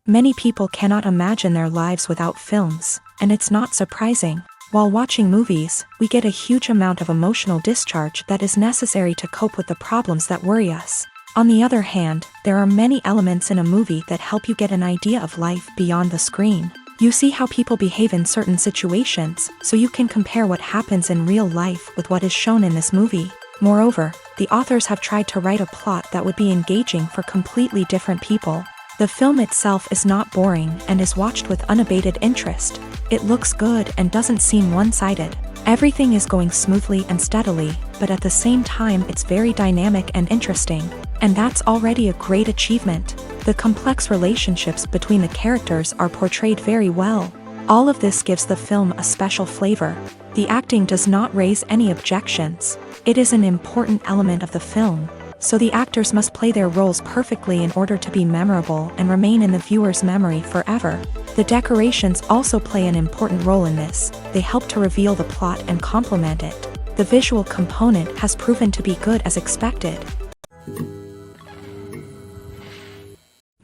Many people cannot imagine their lives without films, and it's not surprising. While watching movies, we get a huge amount of emotional discharge that is necessary to cope with the problems that worry us. On the other hand, there are many elements in a movie that help you get an idea of life beyond the screen. You see how people behave in certain situations, so you can compare what happens in real life with what is shown in this movie. Moreover, the authors have tried to write a plot that would be engaging for completely different people. The film itself is not boring and is watched with unabated interest. It looks good and doesn't seem one-sided. Everything is going smoothly and steadily, but at the same time it's very dynamic and interesting. And that's already a great achievement. The complex relationships between the characters are portrayed very well. All of this gives the film a special flavor. The acting does not raise any objections. It is an important element of the film, so the actors must play their roles perfectly in order to be memorable and remain in the viewer's memory forever. The decorations also play an important role in this. They help to reveal the plot and complement it. The visual component has proven to be good as expected.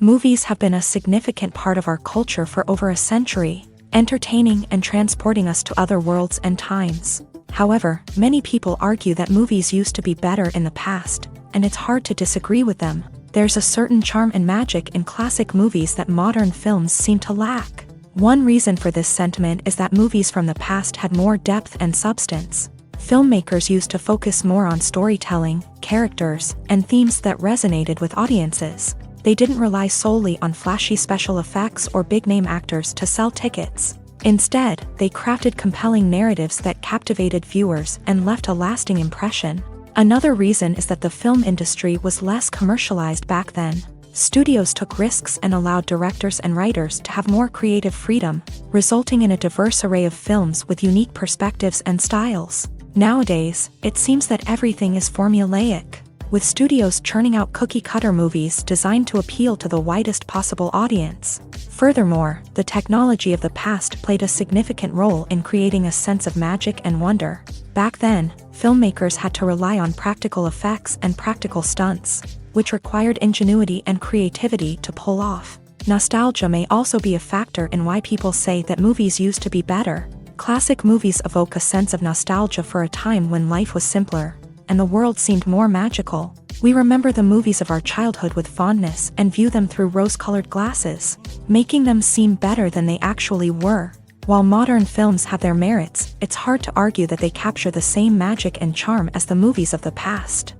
Movies have been a significant part of our culture for over a century, entertaining and transporting us to other worlds and times. However, many people argue that movies used to be better in the past, and it's hard to disagree with them. There's a certain charm and magic in classic movies that modern films seem to lack. One reason for this sentiment is that movies from the past had more depth and substance. Filmmakers used to focus more on storytelling, characters, and themes that resonated with audiences. They didn't rely solely on flashy special effects or big-name actors to sell tickets. Instead, they crafted compelling narratives that captivated viewers and left a lasting impression. Another reason is that the film industry was less commercialized back then. Studios took risks and allowed directors and writers to have more creative freedom, resulting in a diverse array of films with unique perspectives and styles. Nowadays, it seems that everything is formulaic, with studios churning out cookie-cutter movies designed to appeal to the widest possible audience. Furthermore, the technology of the past played a significant role in creating a sense of magic and wonder. Back then, filmmakers had to rely on practical effects and practical stunts, which required ingenuity and creativity to pull off. Nostalgia may also be a factor in why people say that movies used to be better. Classic movies evoke a sense of nostalgia for a time when life was simpler, and the world seemed more magical. We remember the movies of our childhood with fondness and view them through rose-colored glasses, making them seem better than they actually were. While modern films have their merits, it's hard to argue that they capture the same magic and charm as the movies of the past.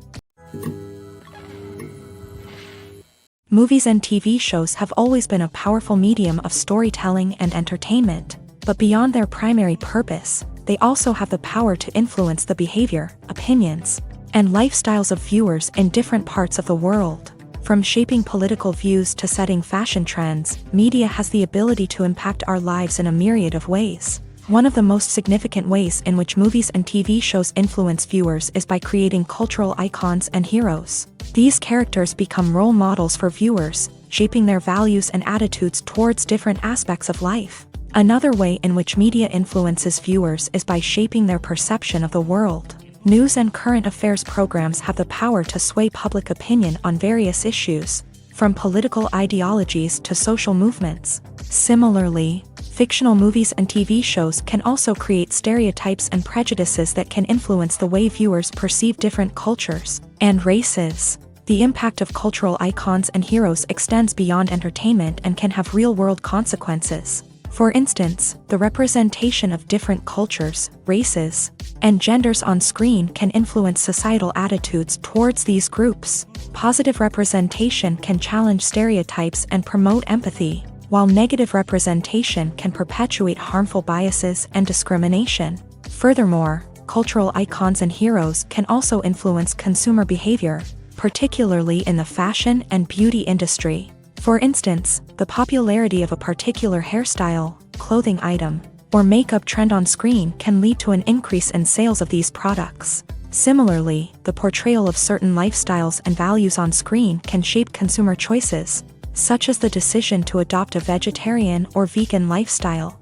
Movies and TV shows have always been a powerful medium of storytelling and entertainment, but beyond their primary purpose, they also have the power to influence the behavior, opinions, and lifestyles of viewers in different parts of the world. From shaping political views to setting fashion trends, media has the ability to impact our lives in a myriad of ways. One of the most significant ways in which movies and TV shows influence viewers is by creating cultural icons and heroes. These characters become role models for viewers, shaping their values and attitudes towards different aspects of life. Another way in which media influences viewers is by shaping their perception of the world. News and current affairs programs have the power to sway public opinion on various issues, from political ideologies to social movements. Similarly, fictional movies and TV shows can also create stereotypes and prejudices that can influence the way viewers perceive different cultures and races. The impact of cultural icons and heroes extends beyond entertainment and can have real-world consequences. For instance, the representation of different cultures, races, and genders on screen can influence societal attitudes towards these groups. Positive representation can challenge stereotypes and promote empathy, while negative representation can perpetuate harmful biases and discrimination. Furthermore, cultural icons and heroes can also influence consumer behavior, particularly in the fashion and beauty industry. For instance, the popularity of a particular hairstyle, clothing item, or makeup trend on screen can lead to an increase in sales of these products. Similarly, the portrayal of certain lifestyles and values on screen can shape consumer choices, such as the decision to adopt a vegetarian or vegan lifestyle.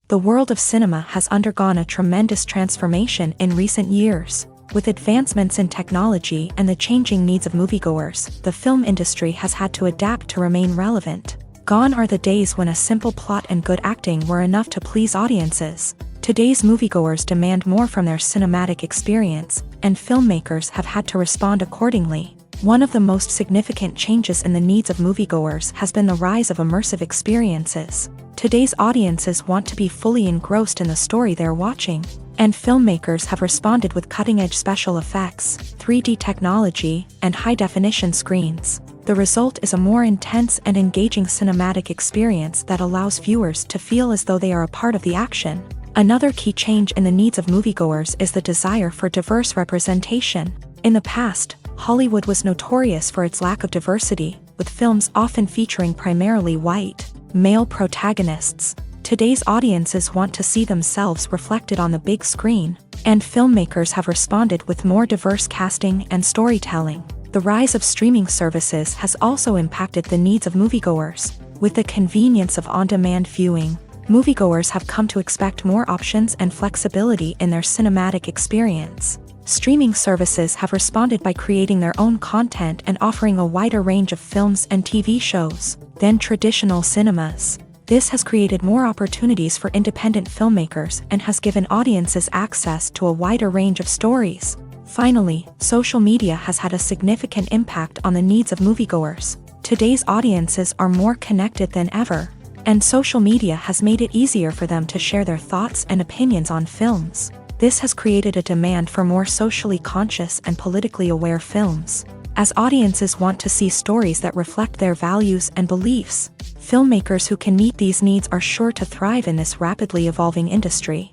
The world of cinema has undergone a tremendous transformation in recent years. With advancements in technology and the changing needs of moviegoers, the film industry has had to adapt to remain relevant. Gone are the days when a simple plot and good acting were enough to please audiences. Today's moviegoers demand more from their cinematic experience, and filmmakers have had to respond accordingly. One of the most significant changes in the needs of moviegoers has been the rise of immersive experiences. Today's audiences want to be fully engrossed in the story they're watching, and filmmakers have responded with cutting-edge special effects, 3D technology, and high-definition screens. The result is a more intense and engaging cinematic experience that allows viewers to feel as though they are a part of the action. Another key change in the needs of moviegoers is the desire for diverse representation. In the past, Hollywood was notorious for its lack of diversity, with films often featuring primarily white, male protagonists. Today's audiences want to see themselves reflected on the big screen, and filmmakers have responded with more diverse casting and storytelling. The rise of streaming services has also impacted the needs of moviegoers. With the convenience of on-demand viewing, moviegoers have come to expect more options and flexibility in their cinematic experience. Streaming services have responded by creating their own content and offering a wider range of films and TV shows than traditional cinemas. This has created more opportunities for independent filmmakers and has given audiences access to a wider range of stories. Finally, social media has had a significant impact on the needs of moviegoers. Today's audiences are more connected than ever, and social media has made it easier for them to share their thoughts and opinions on films. This has created a demand for more socially conscious and politically aware films. As audiences want to see stories that reflect their values and beliefs, filmmakers who can meet these needs are sure to thrive in this rapidly evolving industry.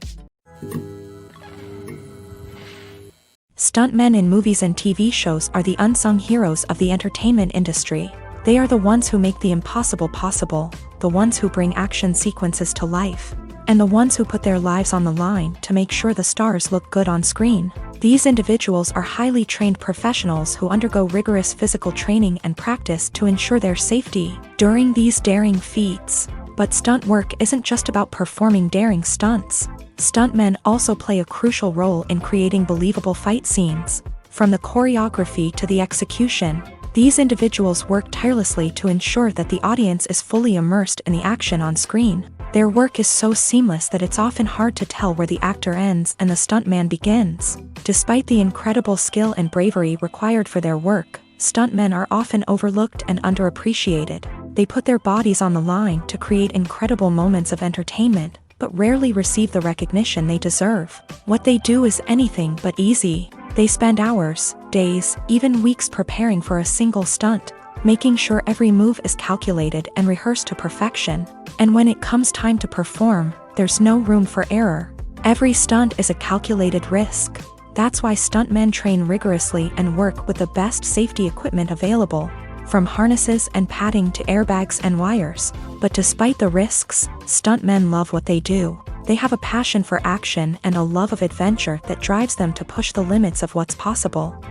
Stuntmen in movies and TV shows are the unsung heroes of the entertainment industry. They are the ones who make the impossible possible, the ones who bring action sequences to life, and the ones who put their lives on the line to make sure the stars look good on screen. These individuals are highly trained professionals who undergo rigorous physical training and practice to ensure their safety during these daring feats. But stunt work isn't just about performing daring stunts. Stuntmen also play a crucial role in creating believable fight scenes. From the choreography to the execution, these individuals work tirelessly to ensure that the audience is fully immersed in the action on screen. Their work is so seamless that it's often hard to tell where the actor ends and the stuntman begins. Despite the incredible skill and bravery required for their work, stuntmen are often overlooked and underappreciated. They put their bodies on the line to create incredible moments of entertainment, but rarely receive the recognition they deserve. What they do is anything but easy. They spend hours, days, even weeks preparing for a single stunt, making sure every move is calculated and rehearsed to perfection. And when it comes time to perform, there's no room for error. Every stunt is a calculated risk. That's why stuntmen train rigorously and work with the best safety equipment available, from harnesses and padding to airbags and wires. But despite the risks, stuntmen love what they do. They have a passion for action and a love of adventure that drives them to push the limits of what's possible.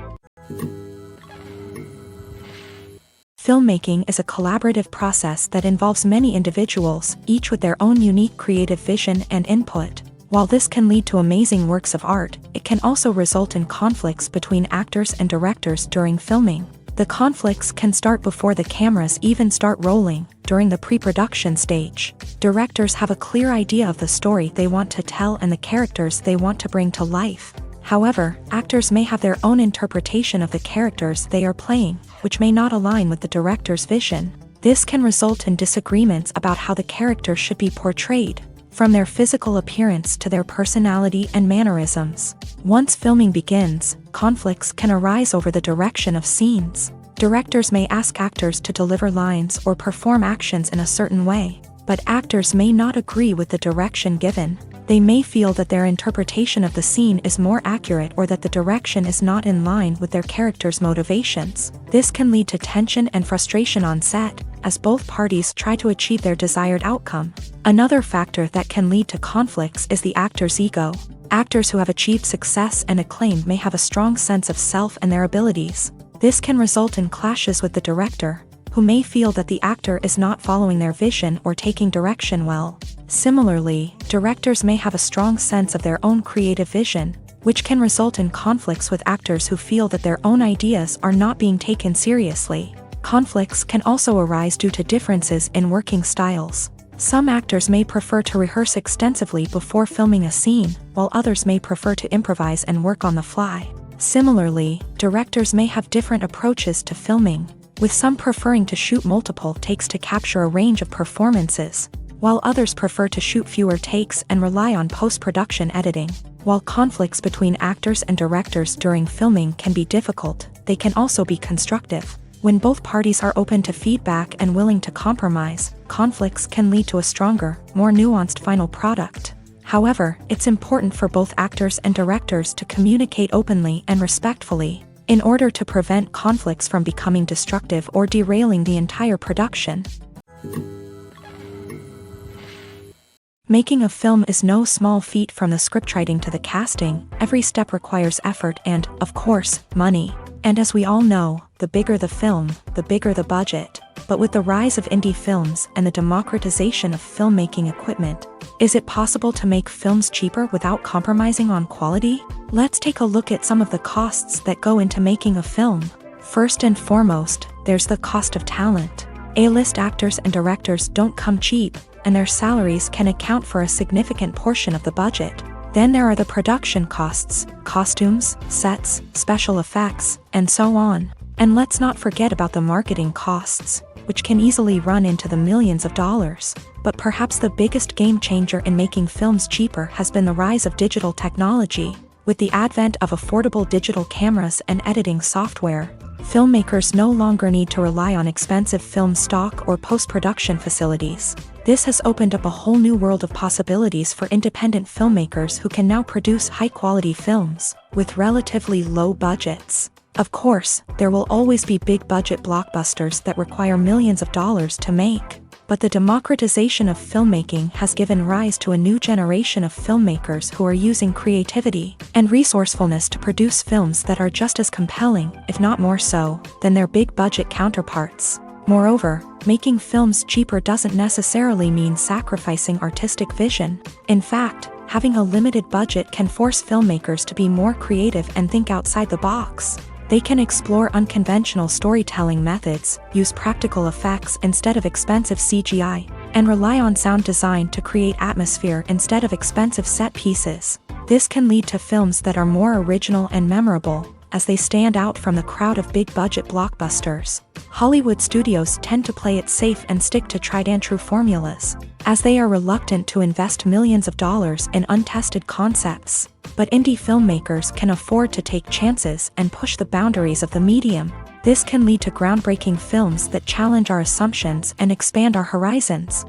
Filmmaking is a collaborative process that involves many individuals, each with their own unique creative vision and input. While this can lead to amazing works of art, it can also result in conflicts between actors and directors during filming. The conflicts can start before the cameras even start rolling, during the pre-production stage. Directors have a clear idea of the story they want to tell and the characters they want to bring to life. However, actors may have their own interpretation of the characters they are playing, which may not align with the director's vision. This can result in disagreements about how the character should be portrayed, from their physical appearance to their personality and mannerisms. Once filming begins, conflicts can arise over the direction of scenes. Directors may ask actors to deliver lines or perform actions in a certain way, but actors may not agree with the direction given. They may feel that their interpretation of the scene is more accurate or that the direction is not in line with their character's motivations. This can lead to tension and frustration on set, as both parties try to achieve their desired outcome. Another factor that can lead to conflicts is the actor's ego. Actors who have achieved success and acclaim may have a strong sense of self and their abilities. This can result in clashes with the director, who may feel that the actor is not following their vision or taking direction well. Similarly, directors may have a strong sense of their own creative vision, which can result in conflicts with actors who feel that their own ideas are not being taken seriously. Conflicts can also arise due to differences in working styles. Some actors may prefer to rehearse extensively before filming a scene, while others may prefer to improvise and work on the fly. Similarly, directors may have different approaches to filming, with some preferring to shoot multiple takes to capture a range of performances, while others prefer to shoot fewer takes and rely on post-production editing. While conflicts between actors and directors during filming can be difficult, they can also be constructive. When both parties are open to feedback and willing to compromise, conflicts can lead to a stronger, more nuanced final product. However, it's important for both actors and directors to communicate openly and respectfully, in order to prevent conflicts from becoming destructive or derailing the entire production. Making a film is no small feat. From the scriptwriting to the casting, every step requires effort and, of course, money. And as we all know, the bigger the film, the bigger the budget. But with the rise of indie films and the democratization of filmmaking equipment, is it possible to make films cheaper without compromising on quality? Let's take a look at some of the costs that go into making a film. First and foremost, there's the cost of talent. A-list actors and directors don't come cheap, and their salaries can account for a significant portion of the budget. Then there are the production costs, costumes, sets, special effects, and so on. And let's not forget about the marketing costs, which can easily run into the millions of dollars. But perhaps the biggest game changer in making films cheaper has been the rise of digital technology. With the advent of affordable digital cameras and editing software, filmmakers no longer need to rely on expensive film stock or post-production facilities. This has opened up a whole new world of possibilities for independent filmmakers who can now produce high-quality films with relatively low budgets. Of course, there will always be big-budget blockbusters that require millions of dollars to make. But the democratization of filmmaking has given rise to a new generation of filmmakers who are using creativity and resourcefulness to produce films that are just as compelling, if not more so, than their big-budget counterparts. Moreover, making films cheaper doesn't necessarily mean sacrificing artistic vision. In fact, having a limited budget can force filmmakers to be more creative and think outside the box. They can explore unconventional storytelling methods, use practical effects instead of expensive CGI, and rely on sound design to create atmosphere instead of expensive set pieces. This can lead to films that are more original and memorable, as they stand out from the crowd of big-budget blockbusters. Hollywood studios tend to play it safe and stick to tried-and-true formulas, as they are reluctant to invest millions of dollars in untested concepts. But indie filmmakers can afford to take chances and push the boundaries of the medium. This can lead to groundbreaking films that challenge our assumptions and expand our horizons.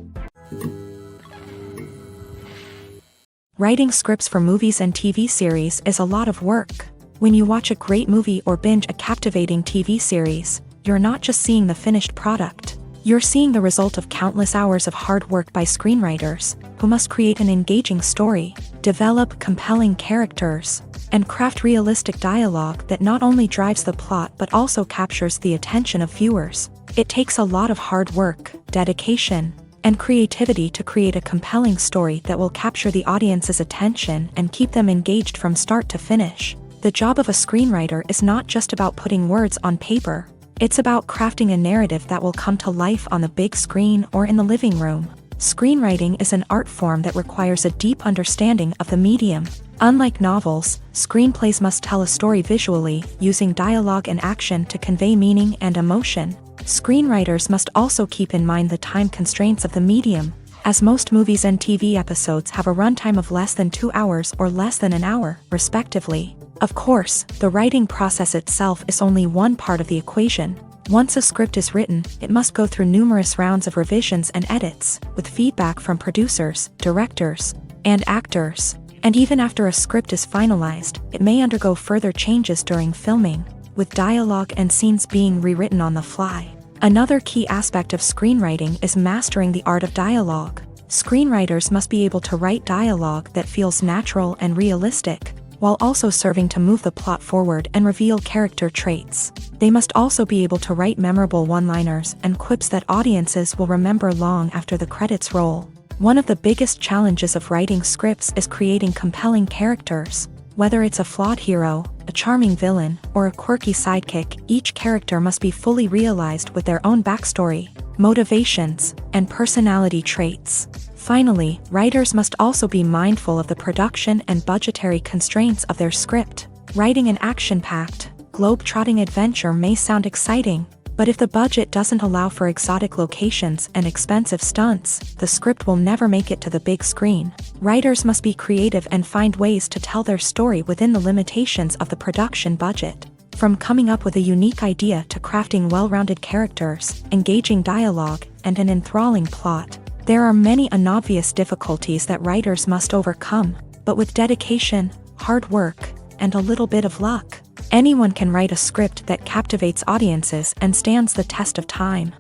Writing scripts for movies and TV series is a lot of work. When you watch a great movie or binge a captivating TV series, you're not just seeing the finished product. You're seeing the result of countless hours of hard work by screenwriters, who must create an engaging story, develop compelling characters, and craft realistic dialogue that not only drives the plot but also captures the attention of viewers. It takes a lot of hard work, dedication, and creativity to create a compelling story that will capture the audience's attention and keep them engaged from start to finish. The job of a screenwriter is not just about putting words on paper. It's about crafting a narrative that will come to life on the big screen or in the living room. Screenwriting is an art form that requires a deep understanding of the medium. Unlike novels, screenplays must tell a story visually, using dialogue and action to convey meaning and emotion. Screenwriters must also keep in mind the time constraints of the medium, as most movies and TV episodes have a runtime of less than 2 hours or less than an hour, respectively. Of course, the writing process itself is only one part of the equation. Once a script is written, it must go through numerous rounds of revisions and edits, with feedback from producers, directors, and actors. And even after a script is finalized, it may undergo further changes during filming, with dialogue and scenes being rewritten on the fly. Another key aspect of screenwriting is mastering the art of dialogue. Screenwriters must be able to write dialogue that feels natural and realistic, while also serving to move the plot forward and reveal character traits. They must also be able to write memorable one-liners and quips that audiences will remember long after the credits roll. One of the biggest challenges of writing scripts is creating compelling characters. Whether it's a flawed hero, a charming villain, or a quirky sidekick, each character must be fully realized with their own backstory, motivations, and personality traits. Finally, writers must also be mindful of the production and budgetary constraints of their script. Writing an action-packed, globe-trotting adventure may sound exciting, but if the budget doesn't allow for exotic locations and expensive stunts, the script will never make it to the big screen. Writers must be creative and find ways to tell their story within the limitations of the production budget. From coming up with a unique idea to crafting well-rounded characters, engaging dialogue, and an enthralling plot, there are many unobvious difficulties that writers must overcome, but with dedication, hard work, and a little bit of luck, anyone can write a script that captivates audiences and stands the test of time.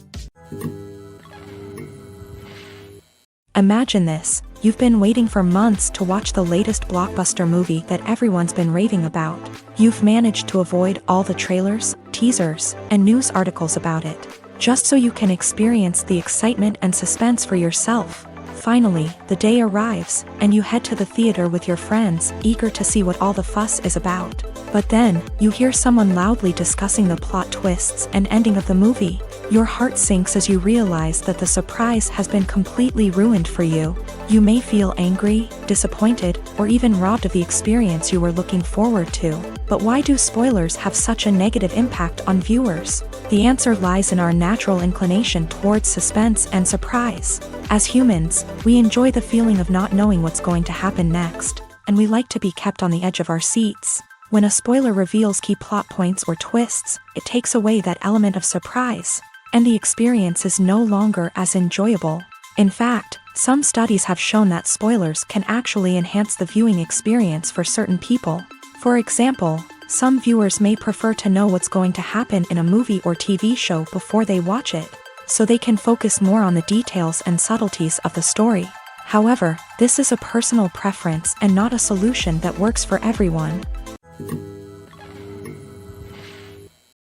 Imagine this: you've been waiting for months to watch the latest blockbuster movie that everyone's been raving about. You've managed to avoid all the trailers, teasers, and news articles about it, just so you can experience the excitement and suspense for yourself. Finally, the day arrives, and you head to the theater with your friends, eager to see what all the fuss is about. But then, you hear someone loudly discussing the plot twists and ending of the movie. Your heart sinks as you realize that the surprise has been completely ruined for you. You may feel angry, disappointed, or even robbed of the experience you were looking forward to. But why do spoilers have such a negative impact on viewers? The answer lies in our natural inclination towards suspense and surprise. As humans, we enjoy the feeling of not knowing what's going to happen next, and we like to be kept on the edge of our seats. When a spoiler reveals key plot points or twists, it takes away that element of surprise, and the experience is no longer as enjoyable. In fact, some studies have shown that spoilers can actually enhance the viewing experience for certain people. For example, some viewers may prefer to know what's going to happen in a movie or TV show before they watch it, so they can focus more on the details and subtleties of the story. However, this is a personal preference and not a solution that works for everyone.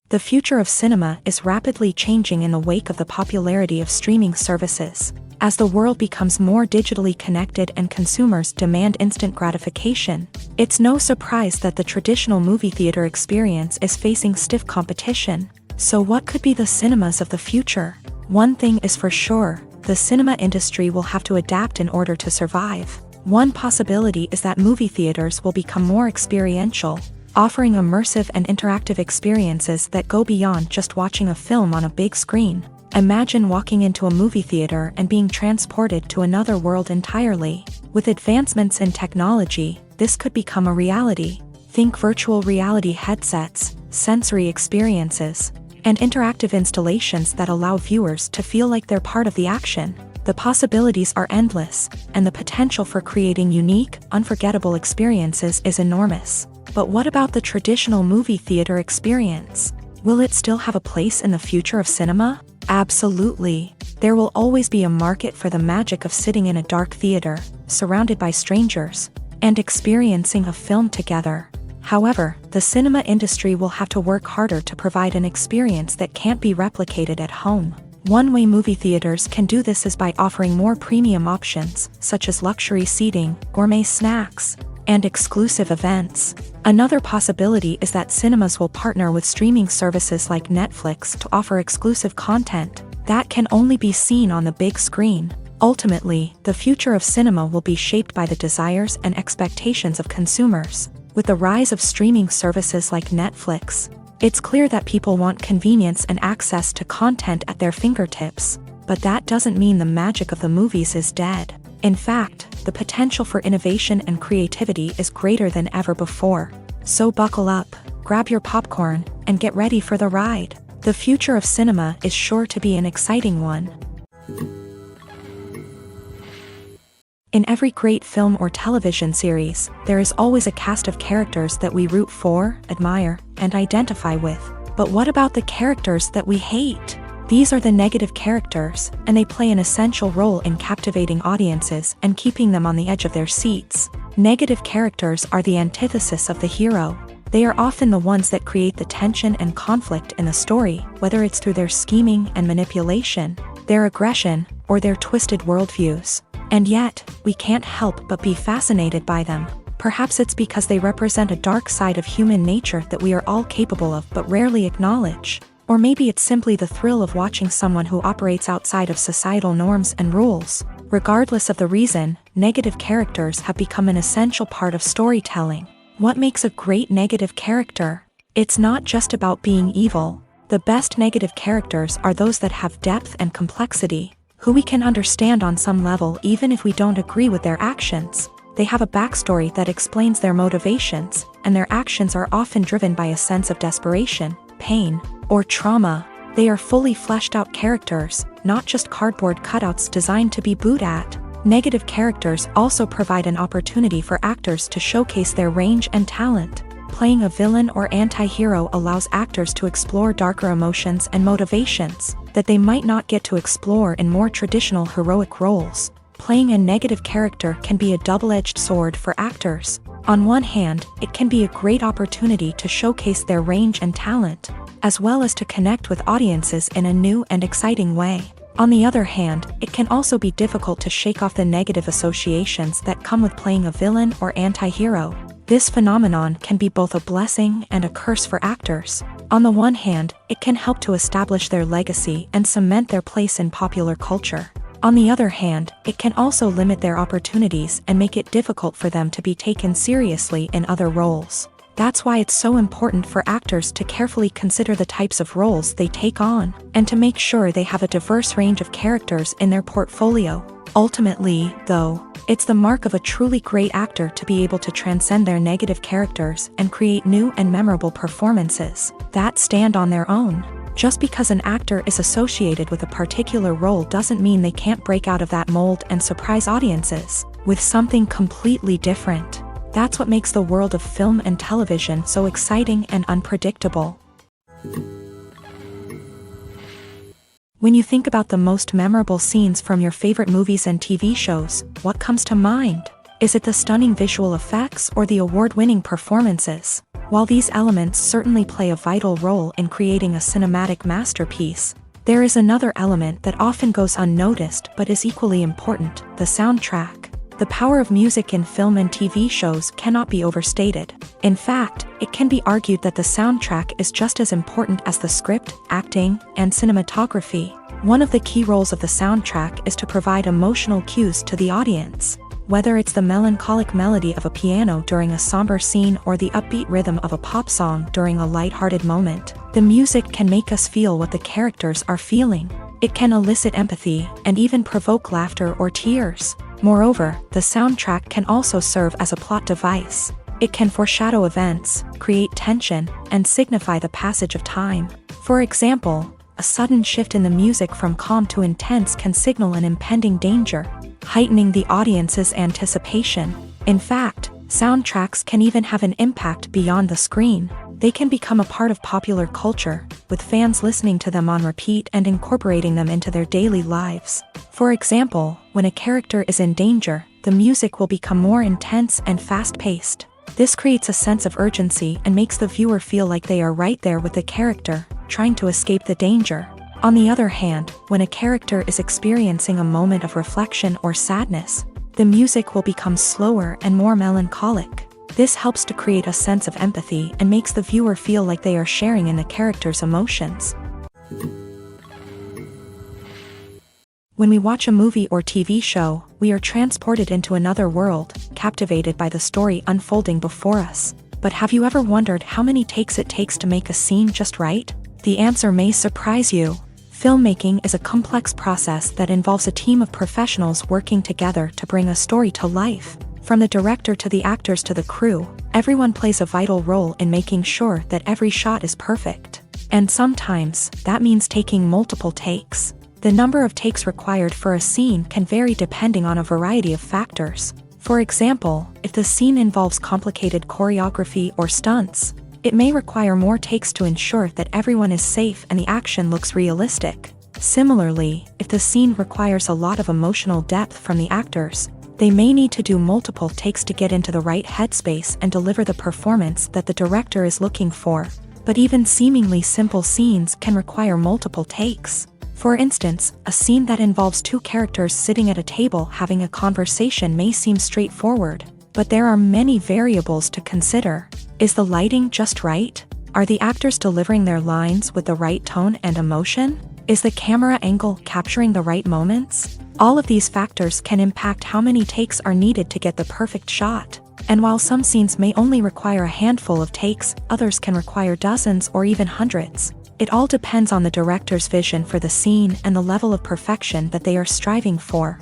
The future of cinema is rapidly changing in the wake of the popularity of streaming services. As the world becomes more digitally connected and consumers demand instant gratification, it's no surprise that the traditional movie theater experience is facing stiff competition. So what could be the cinemas of the future? One thing is for sure: the cinema industry will have to adapt in order to survive. One possibility is that movie theaters will become more experiential, offering immersive and interactive experiences that go beyond just watching a film on a big screen. Imagine walking into a movie theater and being transported to another world entirely. With advancements in technology, this could become a reality. Think virtual reality headsets, sensory experiences, and interactive installations that allow viewers to feel like they're part of the action. The possibilities are endless, and the potential for creating unique, unforgettable experiences is enormous. But what about the traditional movie theater experience? Will it still have a place in the future of cinema? Absolutely. There will always be a market for the magic of sitting in a dark theater, surrounded by strangers, and experiencing a film together. However, the cinema industry will have to work harder to provide an experience that can't be replicated at home. One way movie theaters can do this is by offering more premium options, such as luxury seating, gourmet snacks, and exclusive events. Another possibility is that cinemas will partner with streaming services like Netflix to offer exclusive content that can only be seen on the big screen. Ultimately, the future of cinema will be shaped by the desires and expectations of consumers. With the rise of streaming services like Netflix, it's clear that people want convenience and access to content at their fingertips. But that doesn't mean the magic of the movies is dead. In fact, the potential for innovation and creativity is greater than ever before. So buckle up, grab your popcorn, and get ready for the ride. The future of cinema is sure to be an exciting one. In every great film or television series, there is always a cast of characters that we root for, admire, and identify with. But what about the characters that we hate? These are the negative characters, and they play an essential role in captivating audiences and keeping them on the edge of their seats. Negative characters are the antithesis of the hero. They are often the ones that create the tension and conflict in the story, whether it's through their scheming and manipulation, their aggression, or their twisted worldviews. And yet, we can't help but be fascinated by them. Perhaps it's because they represent a dark side of human nature that we are all capable of but rarely acknowledge. Or maybe it's simply the thrill of watching someone who operates outside of societal norms and rules. Regardless of the reason, negative characters have become an essential part of storytelling. What makes a great negative character? It's not just about being evil. The best negative characters are those that have depth and complexity, who we can understand on some level even if we don't agree with their actions. They have a backstory that explains their motivations, and their actions are often driven by a sense of desperation, pain, or trauma. They are fully fleshed out characters, not just cardboard cutouts designed to be booed at. Negative characters also provide an opportunity for actors to showcase their range and talent. Playing a villain or anti-hero allows actors to explore darker emotions and motivations that they might not get to explore in more traditional heroic roles. Playing a negative character can be a double-edged sword for actors. On one hand, it can be a great opportunity to showcase their range and talent, as well as to connect with audiences in a new and exciting way. On the other hand, it can also be difficult to shake off the negative associations that come with playing a villain or anti-hero. This phenomenon can be both a blessing and a curse for actors. On the one hand, it can help to establish their legacy and cement their place in popular culture. On the other hand, it can also limit their opportunities and make it difficult for them to be taken seriously in other roles. That's why it's so important for actors to carefully consider the types of roles they take on, and to make sure they have a diverse range of characters in their portfolio. Ultimately, though, it's the mark of a truly great actor to be able to transcend their negative characters and create new and memorable performances that stand on their own. Just because an actor is associated with a particular role doesn't mean they can't break out of that mold and surprise audiences with something completely different. That's what makes the world of film and television so exciting and unpredictable. When you think about the most memorable scenes from your favorite movies and TV shows, what comes to mind? Is it the stunning visual effects or the award-winning performances? While these elements certainly play a vital role in creating a cinematic masterpiece, there is another element that often goes unnoticed but is equally important: the soundtrack. The power of music in film and TV shows cannot be overstated. In fact, it can be argued that the soundtrack is just as important as the script, acting, and cinematography. One of the key roles of the soundtrack is to provide emotional cues to the audience. Whether it's the melancholic melody of a piano during a somber scene or the upbeat rhythm of a pop song during a light-hearted moment, the music can make us feel what the characters are feeling. It can elicit empathy and even provoke laughter or tears. Moreover, the soundtrack can also serve as a plot device. It can foreshadow events, create tension, and signify the passage of time. For example, a sudden shift in the music from calm to intense can signal an impending danger, heightening the audience's anticipation. In fact, soundtracks can even have an impact beyond the screen. They can become a part of popular culture, with fans listening to them on repeat and incorporating them into their daily lives. For example, when a character is in danger, the music will become more intense and fast-paced. This creates a sense of urgency and makes the viewer feel like they are right there with the character, trying to escape the danger. On the other hand, when a character is experiencing a moment of reflection or sadness, the music will become slower and more melancholic. This helps to create a sense of empathy and makes the viewer feel like they are sharing in the character's emotions. When we watch a movie or TV show, we are transported into another world, captivated by the story unfolding before us. But have you ever wondered how many takes it takes to make a scene just right? The answer may surprise you. Filmmaking is a complex process that involves a team of professionals working together to bring a story to life. From the director to the actors to the crew, everyone plays a vital role in making sure that every shot is perfect. And sometimes, that means taking multiple takes. The number of takes required for a scene can vary depending on a variety of factors. For example, if the scene involves complicated choreography or stunts, it may require more takes to ensure that everyone is safe and the action looks realistic. Similarly, if the scene requires a lot of emotional depth from the actors, they may need to do multiple takes to get into the right headspace and deliver the performance that the director is looking for. But even seemingly simple scenes can require multiple takes. For instance, a scene that involves two characters sitting at a table having a conversation may seem straightforward, but there are many variables to consider. Is the lighting just right? Are the actors delivering their lines with the right tone and emotion? Is the camera angle capturing the right moments? All of these factors can impact how many takes are needed to get the perfect shot. And while some scenes may only require a handful of takes, others can require dozens or even hundreds. It all depends on the director's vision for the scene and the level of perfection that they are striving for.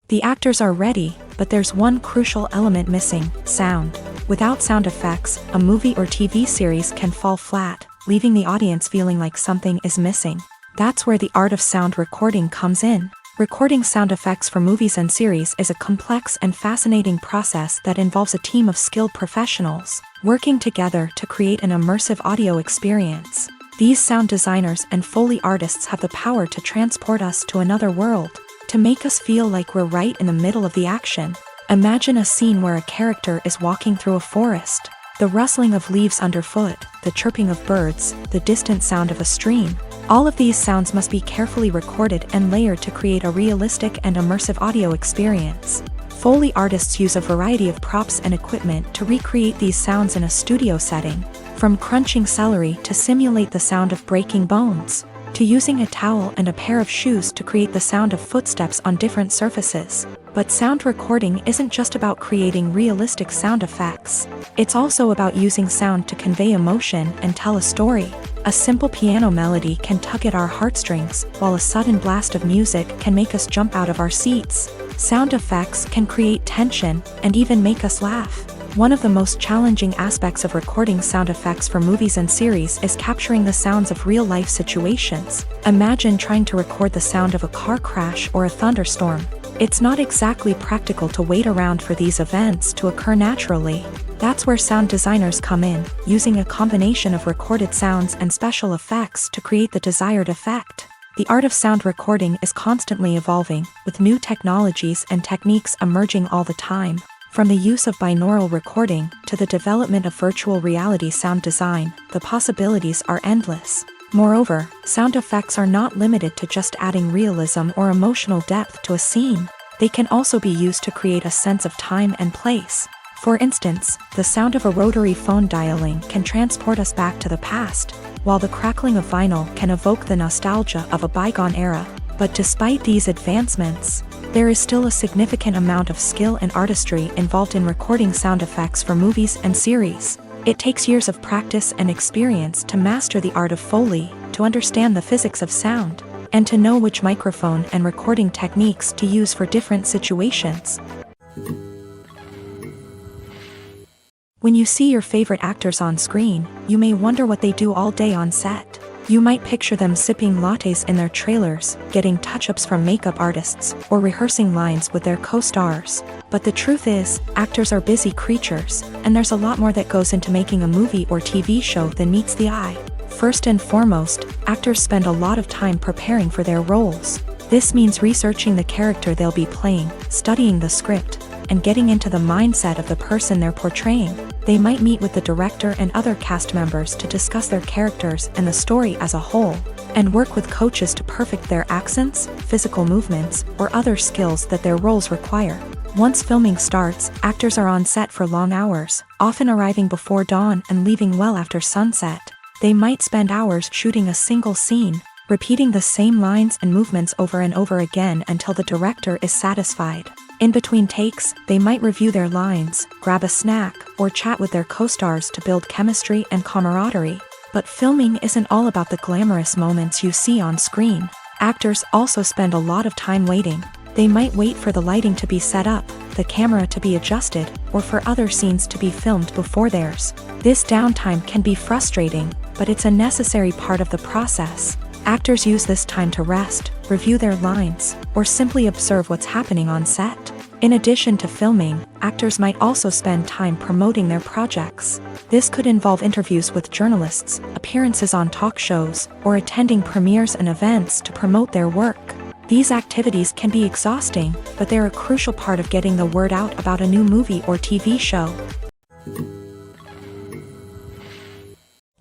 The actors are ready, but there's one crucial element missing: sound. Without sound effects, a movie or TV series can fall flat, leaving the audience feeling like something is missing. That's where the art of sound recording comes in. Recording sound effects for movies and series is a complex and fascinating process that involves a team of skilled professionals working together to create an immersive audio experience. These sound designers and Foley artists have the power to transport us to another world, to make us feel like we're right in the middle of the action. Imagine a scene where a character is walking through a forest. The rustling of leaves underfoot, the chirping of birds, the distant sound of a stream. All of these sounds must be carefully recorded and layered to create a realistic and immersive audio experience. Foley artists use a variety of props and equipment to recreate these sounds in a studio setting, from crunching celery to simulate the sound of breaking bones, to using a towel and a pair of shoes to create the sound of footsteps on different surfaces. But sound recording isn't just about creating realistic sound effects. It's also about using sound to convey emotion and tell a story. A simple piano melody can tug at our heartstrings, while a sudden blast of music can make us jump out of our seats. Sound effects can create tension and even make us laugh. One of the most challenging aspects of recording sound effects for movies and series is capturing the sounds of real-life situations. Imagine trying to record the sound of a car crash or a thunderstorm. It's not exactly practical to wait around for these events to occur naturally. That's where sound designers come in, using a combination of recorded sounds and special effects to create the desired effect. The art of sound recording is constantly evolving, with new technologies and techniques emerging all the time. From the use of binaural recording to the development of virtual reality sound design, the possibilities are endless. Moreover, sound effects are not limited to just adding realism or emotional depth to a scene. They can also be used to create a sense of time and place. For instance, the sound of a rotary phone dialing can transport us back to the past, while the crackling of vinyl can evoke the nostalgia of a bygone era. But despite these advancements, there is still a significant amount of skill and artistry involved in recording sound effects for movies and series. It takes years of practice and experience to master the art of Foley, to understand the physics of sound, and to know which microphone and recording techniques to use for different situations. When you see your favorite actors on screen, you may wonder what they do all day on set. You might picture them sipping lattes in their trailers, getting touch-ups from makeup artists, or rehearsing lines with their co-stars. But the truth is, actors are busy creatures, and there's a lot more that goes into making a movie or TV show than meets the eye. First and foremost, actors spend a lot of time preparing for their roles. This means researching the character they'll be playing, studying the script, and getting into the mindset of the person they're portraying. They might meet with the director and other cast members to discuss their characters and the story as a whole, and work with coaches to perfect their accents, physical movements, or other skills that their roles require. Once filming starts, actors are on set for long hours, often arriving before dawn and leaving well after sunset. They might spend hours shooting a single scene, repeating the same lines and movements over and over again until the director is satisfied. In between takes, they might review their lines, grab a snack, or chat with their co-stars to build chemistry and camaraderie. But filming isn't all about the glamorous moments you see on screen. Actors also spend a lot of time waiting. They might wait for the lighting to be set up, the camera to be adjusted, or for other scenes to be filmed before theirs. This downtime can be frustrating, but it's a necessary part of the process. Actors use this time to rest, review their lines, or simply observe what's happening on set. In addition to filming, actors might also spend time promoting their projects. This could involve interviews with journalists, appearances on talk shows, or attending premieres and events to promote their work. These activities can be exhausting, but they're a crucial part of getting the word out about a new movie or TV show.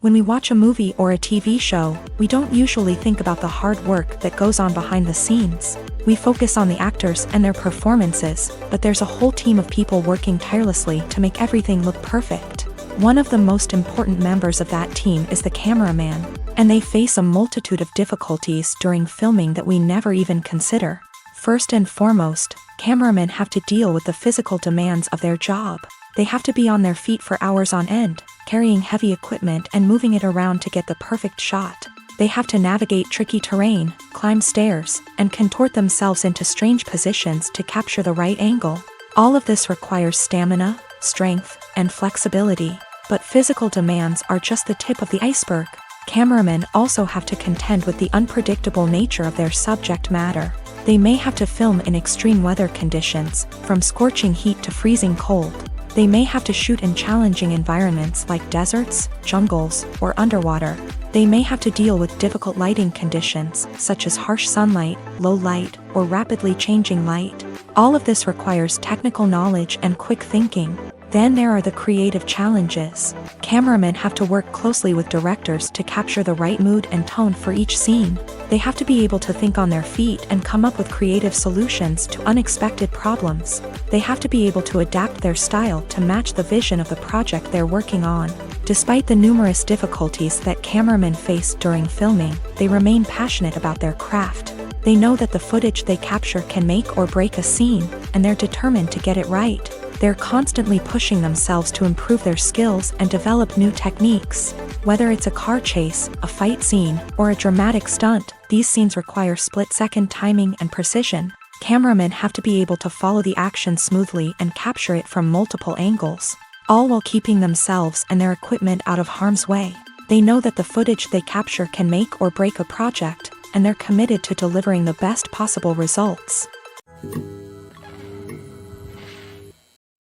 When we watch a movie or a TV show, we don't usually think about the hard work that goes on behind the scenes. We focus on the actors and their performances, but there's a whole team of people working tirelessly to make everything look perfect. One of the most important members of that team is the cameraman, and they face a multitude of difficulties during filming that we never even consider. First and foremost, cameramen have to deal with the physical demands of their job. They have to be on their feet for hours on end, carrying heavy equipment and moving it around to get the perfect shot. They have to navigate tricky terrain, climb stairs, and contort themselves into strange positions to capture the right angle. All of this requires stamina, strength, and flexibility. But physical demands are just the tip of the iceberg. Cameramen also have to contend with the unpredictable nature of their subject matter. They may have to film in extreme weather conditions, from scorching heat to freezing cold. They may have to shoot in challenging environments like deserts, jungles, or underwater. They may have to deal with difficult lighting conditions, such as harsh sunlight, low light, or rapidly changing light. All of this requires technical knowledge and quick thinking. Then there are the creative challenges. Cameramen have to work closely with directors to capture the right mood and tone for each scene. They have to be able to think on their feet and come up with creative solutions to unexpected problems. They have to be able to adapt their style to match the vision of the project they're working on. Despite the numerous difficulties that cameramen face during filming, they remain passionate about their craft. They know that the footage they capture can make or break a scene, and they're determined to get it right. They're constantly pushing themselves to improve their skills and develop new techniques. Whether it's a car chase, a fight scene, or a dramatic stunt, these scenes require split-second timing and precision. Cameramen have to be able to follow the action smoothly and capture it from multiple angles, all while keeping themselves and their equipment out of harm's way. They know that the footage they capture can make or break a project, and they're committed to delivering the best possible results.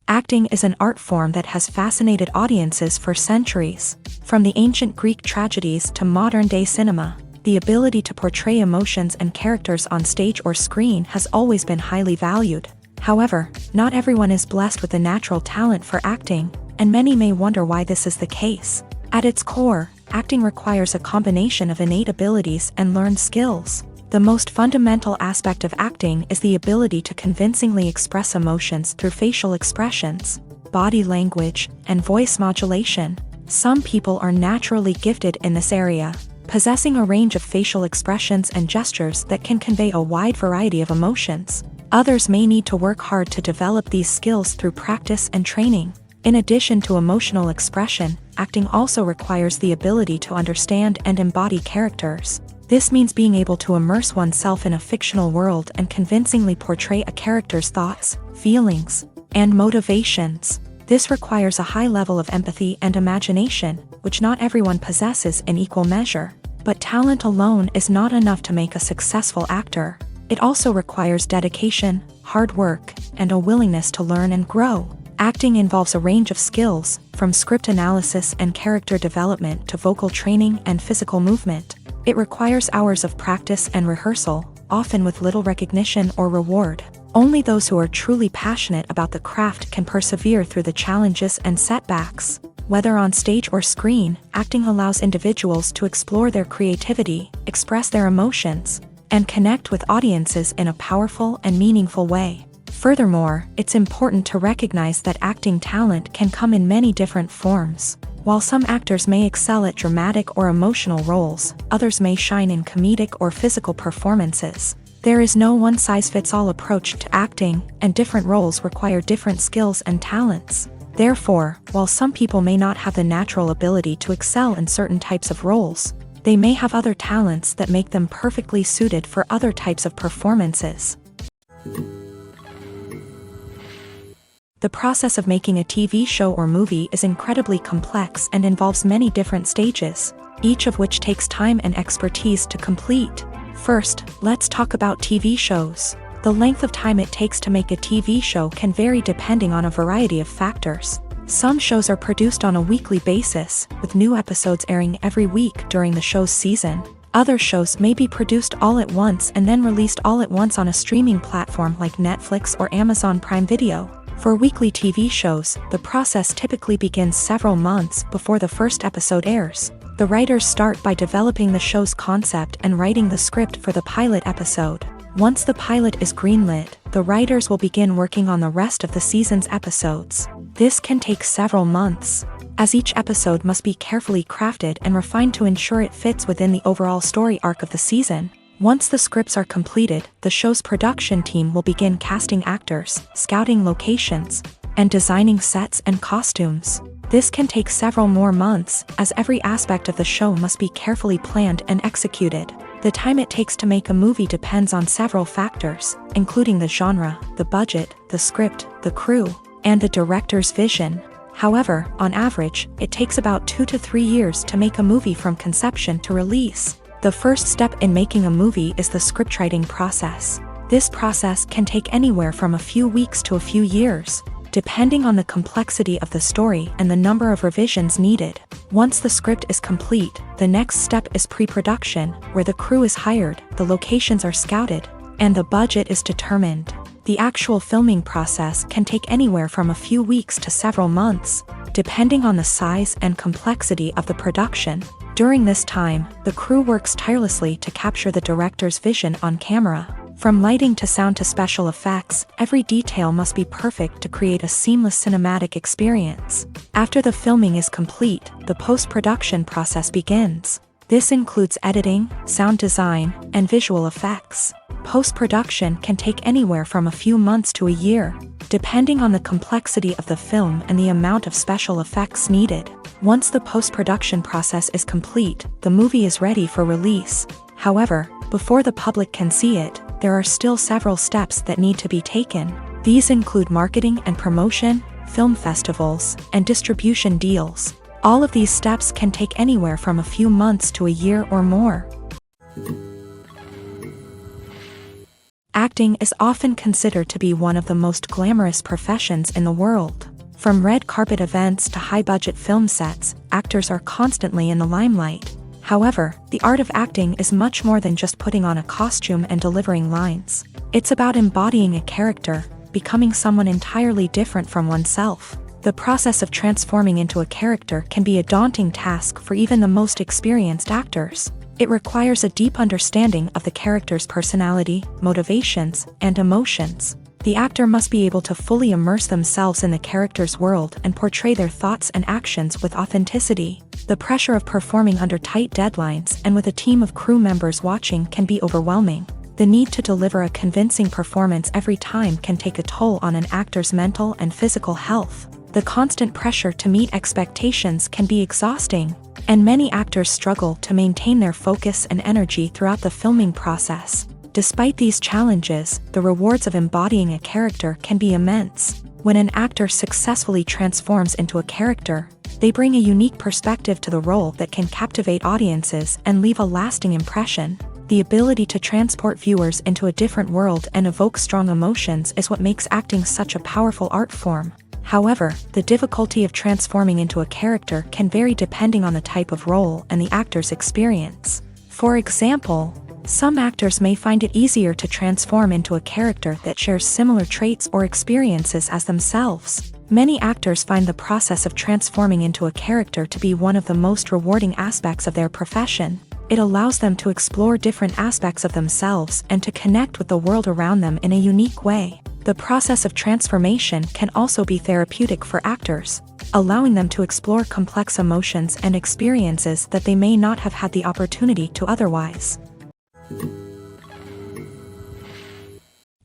Acting is an art form that has fascinated audiences for centuries. From the ancient Greek tragedies to modern-day cinema, the ability to portray emotions and characters on stage or screen has always been highly valued. However, not everyone is blessed with a natural talent for acting, and many may wonder why this is the case. At its core, acting requires a combination of innate abilities and learned skills. The most fundamental aspect of acting is the ability to convincingly express emotions through facial expressions, body language, and voice modulation. Some people are naturally gifted in this area, possessing a range of facial expressions and gestures that can convey a wide variety of emotions. Others may need to work hard to develop these skills through practice and training. In addition to emotional expression, acting also requires the ability to understand and embody characters. This means being able to immerse oneself in a fictional world and convincingly portray a character's thoughts, feelings, and motivations. This requires a high level of empathy and imagination, which not everyone possesses in equal measure. But talent alone is not enough to make a successful actor. It also requires dedication, hard work, and a willingness to learn and grow. Acting involves a range of skills, from script analysis and character development to vocal training and physical movement. It requires hours of practice and rehearsal, often with little recognition or reward. Only those who are truly passionate about the craft can persevere through the challenges and setbacks. Whether on stage or screen, acting allows individuals to explore their creativity, express their emotions, and connect with audiences in a powerful and meaningful way. Furthermore, it's important to recognize that acting talent can come in many different forms. While some actors may excel at dramatic or emotional roles, others may shine in comedic or physical performances. There is no one-size-fits-all approach to acting, and different roles require different skills and talents. Therefore, while some people may not have the natural ability to excel in certain types of roles, they may have other talents that make them perfectly suited for other types of performances. The process of making a TV show or movie is incredibly complex and involves many different stages, each of which takes time and expertise to complete. First, let's talk about TV shows. The length of time it takes to make a TV show can vary depending on a variety of factors. Some shows are produced on a weekly basis, with new episodes airing every week during the show's season. Other shows may be produced all at once and then released all at once on a streaming platform like Netflix or Amazon Prime Video. For weekly TV shows, the process typically begins several months before the first episode airs. The writers start by developing the show's concept and writing the script for the pilot episode. Once the pilot is greenlit, the writers will begin working on the rest of the season's episodes. This can take several months, as each episode must be carefully crafted and refined to ensure it fits within the overall story arc of the season. Once the scripts are completed, the show's production team will begin casting actors, scouting locations, and designing sets and costumes. This can take several more months, as every aspect of the show must be carefully planned and executed. The time it takes to make a movie depends on several factors, including the genre, the budget, the script, the crew, and the director's vision. However, on average, it takes about 2 to 3 years to make a movie from conception to release. The first step in making a movie is the scriptwriting process. This process can take anywhere from a few weeks to a few years, depending on the complexity of the story and the number of revisions needed. Once the script is complete, the next step is pre-production, where the crew is hired, the locations are scouted, and the budget is determined. The actual filming process can take anywhere from a few weeks to several months, depending on the size and complexity of the production. During this time, the crew works tirelessly to capture the director's vision on camera. From lighting to sound to special effects, every detail must be perfect to create a seamless cinematic experience. After the filming is complete, the post-production process begins. This includes editing, sound design, and visual effects. Post-production can take anywhere from a few months to a year, depending on the complexity of the film and the amount of special effects needed. Once the post-production process is complete, the movie is ready for release. However, before the public can see it, there are still several steps that need to be taken. These include marketing and promotion, film festivals, and distribution deals. All of these steps can take anywhere from a few months to a year or more. Acting is often considered to be one of the most glamorous professions in the world. From red carpet events to high-budget film sets, actors are constantly in the limelight. However, the art of acting is much more than just putting on a costume and delivering lines. It's about embodying a character, becoming someone entirely different from oneself. The process of transforming into a character can be a daunting task for even the most experienced actors. It requires a deep understanding of the character's personality, motivations, and emotions. The actor must be able to fully immerse themselves in the character's world and portray their thoughts and actions with authenticity. The pressure of performing under tight deadlines and with a team of crew members watching can be overwhelming. The need to deliver a convincing performance every time can take a toll on an actor's mental and physical health. The constant pressure to meet expectations can be exhausting, and many actors struggle to maintain their focus and energy throughout the filming process. Despite these challenges, the rewards of embodying a character can be immense. When an actor successfully transforms into a character, they bring a unique perspective to the role that can captivate audiences and leave a lasting impression. The ability to transport viewers into a different world and evoke strong emotions is what makes acting such a powerful art form. However, the difficulty of transforming into a character can vary depending on the type of role and the actor's experience. For example, some actors may find it easier to transform into a character that shares similar traits or experiences as themselves. Many actors find the process of transforming into a character to be one of the most rewarding aspects of their profession. It allows them to explore different aspects of themselves and to connect with the world around them in a unique way. The process of transformation can also be therapeutic for actors. allowing them to explore complex emotions and experiences that they may not have had the opportunity to otherwise.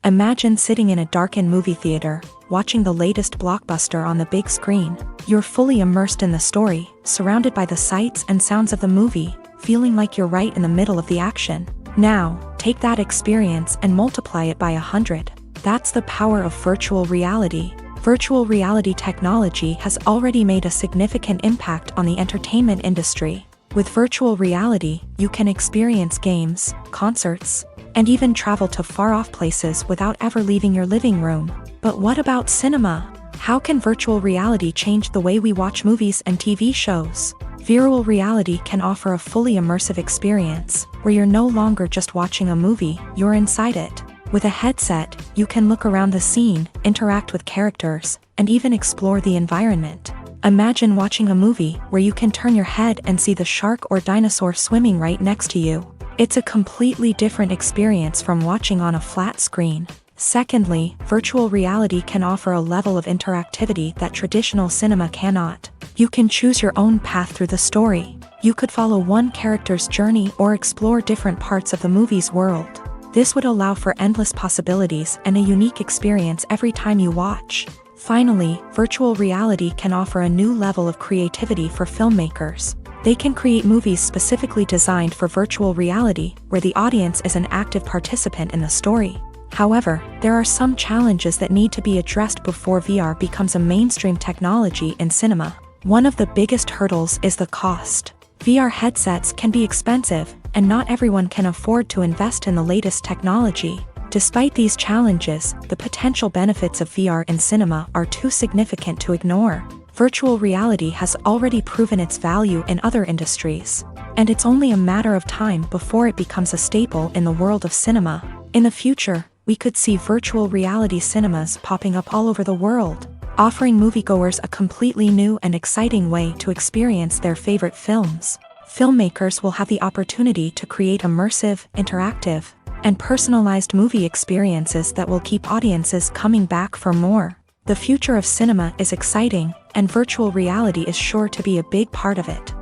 Imagine sitting in a darkened movie theater, watching the latest blockbuster on the big screen. You're fully immersed in the story, surrounded by the sights and sounds of the movie, feeling like you're right in the middle of the action. Now, take that experience and multiply it by 100. That's the power of virtual reality. Virtual reality technology has already made a significant impact on the entertainment industry. With virtual reality, you can experience games, concerts, and even travel to far-off places without ever leaving your living room. But what about cinema? How can virtual reality change the way we watch movies and TV shows? Virtual reality can offer a fully immersive experience, where you're no longer just watching a movie, you're inside it. With a headset, you can look around the scene, interact with characters, and even explore the environment. Imagine watching a movie where you can turn your head and see the shark or dinosaur swimming right next to you. It's a completely different experience from watching on a flat screen. Secondly, virtual reality can offer a level of interactivity that traditional cinema cannot. You can choose your own path through the story. You could follow one character's journey or explore different parts of the movie's world. This would allow for endless possibilities and a unique experience every time you watch. Finally, virtual reality can offer a new level of creativity for filmmakers. They can create movies specifically designed for virtual reality, where the audience is an active participant in the story. However, there are some challenges that need to be addressed before VR becomes a mainstream technology in cinema. One of the biggest hurdles is the cost. VR headsets can be expensive, and not everyone can afford to invest in the latest technology. Despite these challenges, the potential benefits of VR in cinema are too significant to ignore. Virtual reality has already proven its value in other industries, and it's only a matter of time before it becomes a staple in the world of cinema. In the future, we could see virtual reality cinemas popping up all over the world, offering moviegoers a completely new and exciting way to experience their favorite films. Filmmakers will have the opportunity to create immersive, interactive, and personalized movie experiences that will keep audiences coming back for more. The future of cinema is exciting, and virtual reality is sure to be a big part of it.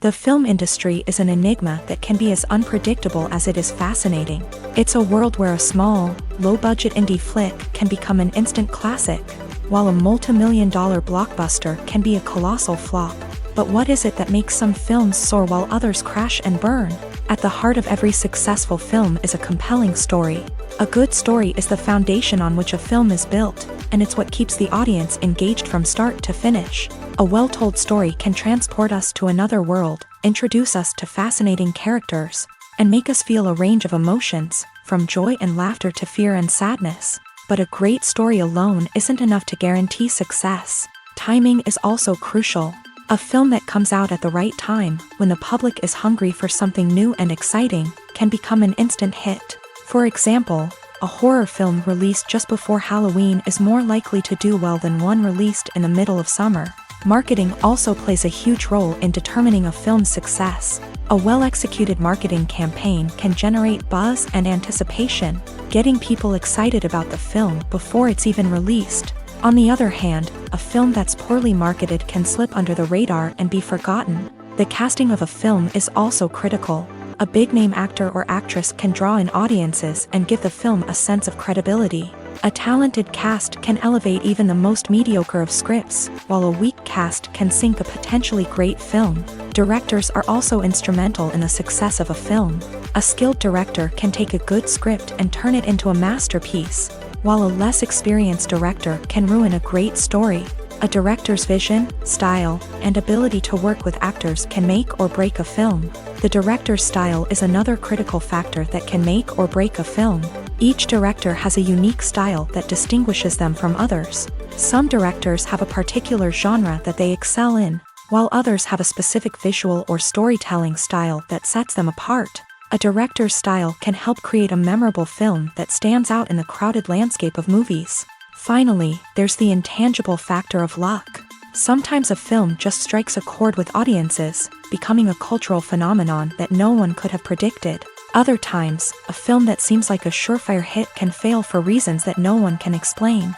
The film industry is an enigma that can be as unpredictable as it is fascinating. It's a world where a small, low-budget indie flick can become an instant classic, while a multi-million-dollar blockbuster can be a colossal flop. But what is it that makes some films soar while others crash and burn? At the heart of every successful film is a compelling story. A good story is the foundation on which a film is built, and it's what keeps the audience engaged from start to finish. A well-told story can transport us to another world, introduce us to fascinating characters, and make us feel a range of emotions, from joy and laughter to fear and sadness. But a great story alone isn't enough to guarantee success. Timing is also crucial. A film that comes out at the right time, when the public is hungry for something new and exciting, can become an instant hit. For example, a horror film released just before Halloween is more likely to do well than one released in the middle of summer. Marketing also plays a huge role in determining a film's success. A well-executed marketing campaign can generate buzz and anticipation, getting people excited about the film before it's even released. On the other hand, a film that's poorly marketed can slip under the radar and be forgotten. The casting of a film is also critical. A big-name actor or actress can draw in audiences and give the film a sense of credibility. A talented cast can elevate even the most mediocre of scripts, while a weak cast can sink a potentially great film. Directors are also instrumental in the success of a film. A skilled director can take a good script and turn it into a masterpiece, while a less experienced director can ruin a great story. A director's vision, style, and ability to work with actors can make or break a film. The director's style is another critical factor that can make or break a film. Each director has a unique style that distinguishes them from others. Some directors have a particular genre that they excel in, while others have a specific visual or storytelling style that sets them apart. A director's style can help create a memorable film that stands out in the crowded landscape of movies. Finally, there's the intangible factor of luck. Sometimes a film just strikes a chord with audiences, becoming a cultural phenomenon that no one could have predicted. Other times, a film that seems like a surefire hit can fail for reasons that no one can explain.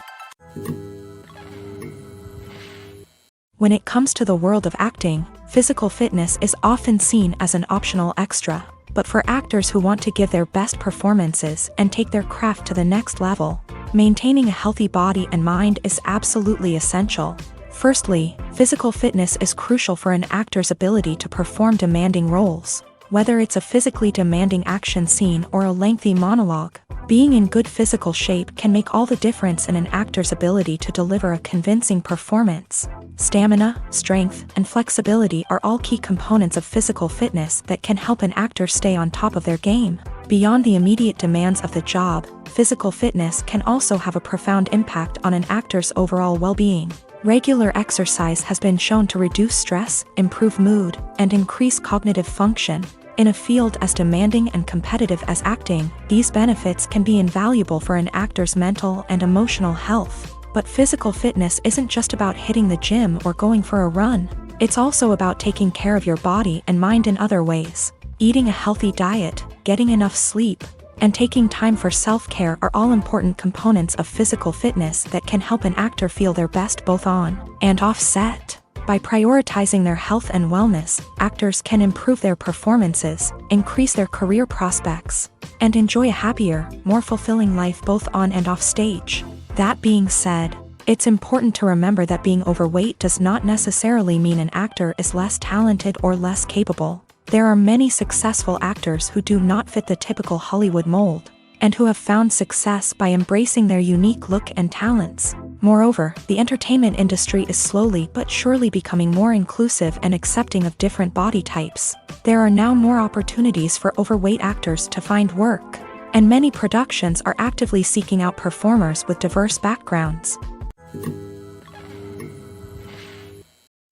When it comes to the world of acting, physical fitness is often seen as an optional extra. But for actors who want to give their best performances and take their craft to the next level, maintaining a healthy body and mind is absolutely essential. Firstly, physical fitness is crucial for an actor's ability to perform demanding roles. Whether it's a physically demanding action scene or a lengthy monologue, being in good physical shape can make all the difference in an actor's ability to deliver a convincing performance. Stamina, strength, and flexibility are all key components of physical fitness that can help an actor stay on top of their game. Beyond the immediate demands of the job, physical fitness can also have a profound impact on an actor's overall well-being. Regular exercise has been shown to reduce stress, improve mood, and increase cognitive function. In a field as demanding and competitive as acting, these benefits can be invaluable for an actor's mental and emotional health. But physical fitness isn't just about hitting the gym or going for a run. It's also about taking care of your body and mind in other ways. Eating a healthy diet, getting enough sleep, and taking time for self-care are all important components of physical fitness that can help an actor feel their best both on and off set. By prioritizing their health and wellness, actors can improve their performances, increase their career prospects, and enjoy a happier, more fulfilling life both on and off stage. That being said, it's important to remember that being overweight does not necessarily mean an actor is less talented or less capable. There are many successful actors who do not fit the typical Hollywood mold, and who have found success by embracing their unique look and talents. Moreover, the entertainment industry is slowly but surely becoming more inclusive and accepting of different body types. There are now more opportunities for overweight actors to find work, and many productions are actively seeking out performers with diverse backgrounds.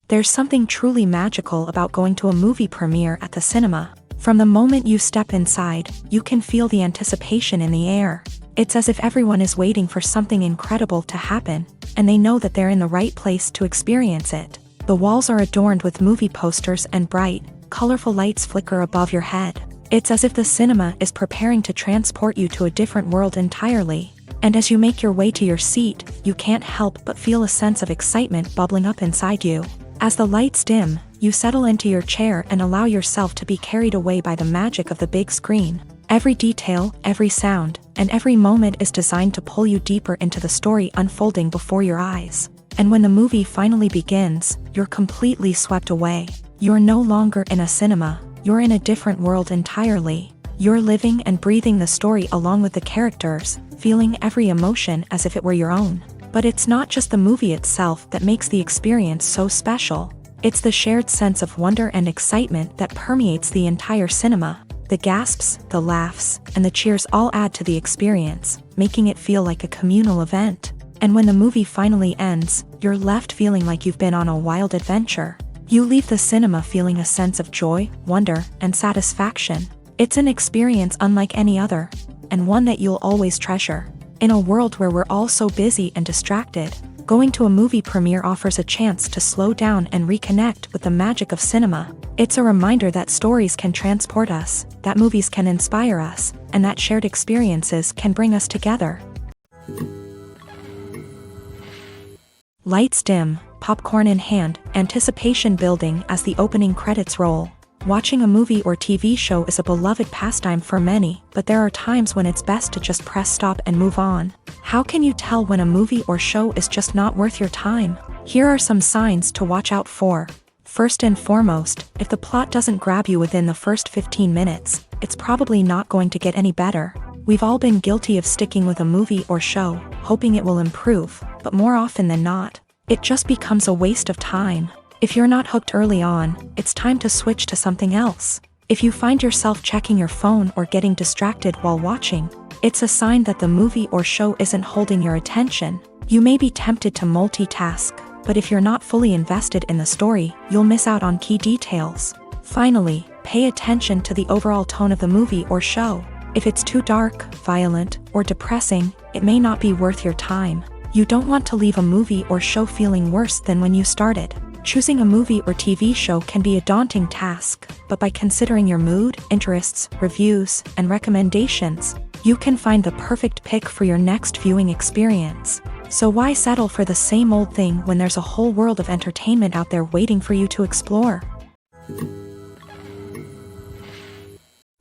There's something truly magical about going to a movie premiere at the cinema. From the moment you step inside, you can feel the anticipation in the air. It's as if everyone is waiting for something incredible to happen, and they know that they're in the right place to experience it. The walls are adorned with movie posters and bright, colorful lights flicker above your head. It's as if the cinema is preparing to transport you to a different world entirely. And as you make your way to your seat, you can't help but feel a sense of excitement bubbling up inside you. As the lights dim, you settle into your chair and allow yourself to be carried away by the magic of the big screen. Every detail, every sound, and every moment is designed to pull you deeper into the story unfolding before your eyes. And when the movie finally begins, you're completely swept away. You're no longer in a cinema, you're in a different world entirely. You're living and breathing the story along with the characters, feeling every emotion as if it were your own. But it's not just the movie itself that makes the experience so special. It's the shared sense of wonder and excitement that permeates the entire cinema. The gasps, the laughs, and the cheers all add to the experience, making it feel like a communal event. And when the movie finally ends, you're left feeling like you've been on a wild adventure. You leave the cinema feeling a sense of joy, wonder, and satisfaction. It's an experience unlike any other, and one that you'll always treasure. In a world where we're all so busy and distracted, going to a movie premiere offers a chance to slow down and reconnect with the magic of cinema. It's a reminder that stories can transport us, that movies can inspire us, and that shared experiences can bring us together. Lights dim, popcorn in hand, anticipation building as the opening credits roll. Watching a movie or TV show is a beloved pastime for many, but there are times when it's best to just press stop and move on. How can you tell when a movie or show is just not worth your time? Here are some signs to watch out for. First and foremost, if the plot doesn't grab you within the first 15 minutes, it's probably not going to get any better. We've all been guilty of sticking with a movie or show, hoping it will improve, but more often than not, it just becomes a waste of time. If you're not hooked early on, it's time to switch to something else. If you find yourself checking your phone or getting distracted while watching, it's a sign that the movie or show isn't holding your attention. You may be tempted to multitask, but if you're not fully invested in the story, you'll miss out on key details. Finally, pay attention to the overall tone of the movie or show. If it's too dark, violent, or depressing, it may not be worth your time. You don't want to leave a movie or show feeling worse than when you started. Choosing a movie or TV show can be a daunting task, but by considering your mood, interests, reviews, and recommendations, you can find the perfect pick for your next viewing experience. So why settle for the same old thing when there's a whole world of entertainment out there waiting for you to explore?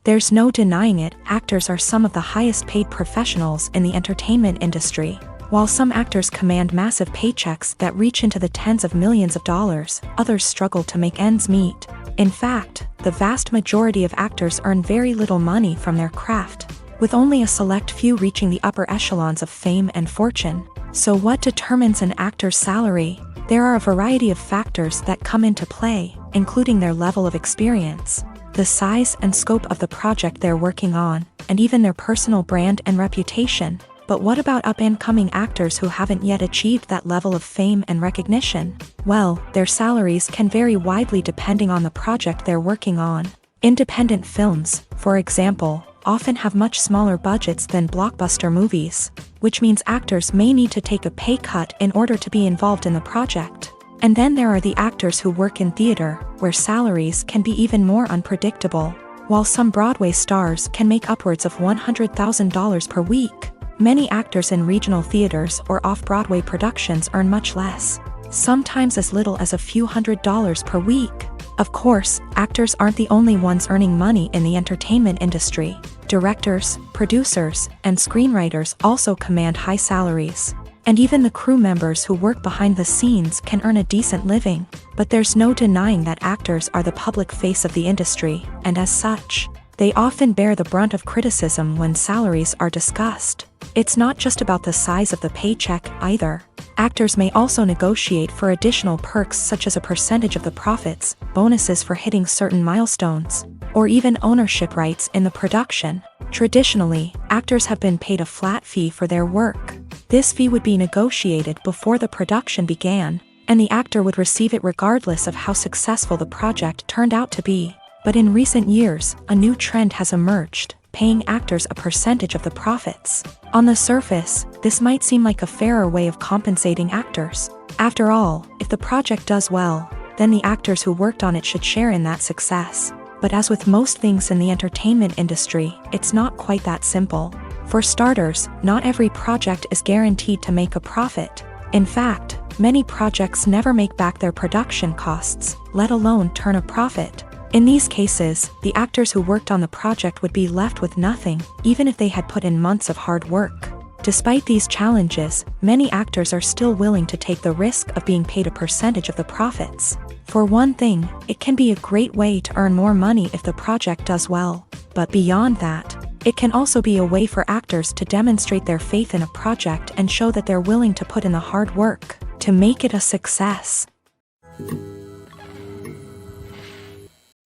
There's no denying it, actors are some of the highest paid professionals in the entertainment industry. While some actors command massive paychecks that reach into the tens of millions of dollars, others struggle to make ends meet. In fact, the vast majority of actors earn very little money from their craft, with only a select few reaching the upper echelons of fame and fortune. So what determines an actor's salary? There are a variety of factors that come into play, including their level of experience, the size and scope of the project they're working on, and even their personal brand and reputation. But what about up-and-coming actors who haven't yet achieved that level of fame and recognition? Well, their salaries can vary widely depending on the project they're working on. Independent films, for example, often have much smaller budgets than blockbuster movies, which means actors may need to take a pay cut in order to be involved in the project. And then there are the actors who work in theater, where salaries can be even more unpredictable. While some Broadway stars can make upwards of $100,000 per week, many actors in regional theaters or off-Broadway productions earn much less, sometimes as little as a few $100s per week. Of course, actors aren't the only ones earning money in the entertainment industry. Directors, producers, and screenwriters also command high salaries. And even the crew members who work behind the scenes can earn a decent living. But there's no denying that actors are the public face of the industry, and as such, they often bear the brunt of criticism when salaries are discussed. It's not just about the size of the paycheck either. Actors may also negotiate for additional perks such as a percentage of the profits, bonuses for hitting certain milestones, or even ownership rights in the production. Traditionally, actors have been paid a flat fee for their work. This fee would be negotiated before the production began, and the actor would receive it regardless of how successful the project turned out to be. But in recent years, a new trend has emerged, paying actors a percentage of the profits. On the surface, this might seem like a fairer way of compensating actors. After all, if the project does well, then the actors who worked on it should share in that success. But as with most things in the entertainment industry, it's not quite that simple. For starters, not every project is guaranteed to make a profit. In fact, many projects never make back their production costs, let alone turn a profit. In these cases, the actors who worked on the project would be left with nothing, even if they had put in months of hard work. Despite these challenges, many actors are still willing to take the risk of being paid a percentage of the profits. For one thing, it can be a great way to earn more money if the project does well. But beyond that, it can also be a way for actors to demonstrate their faith in a project and show that they're willing to put in the hard work to make it a success.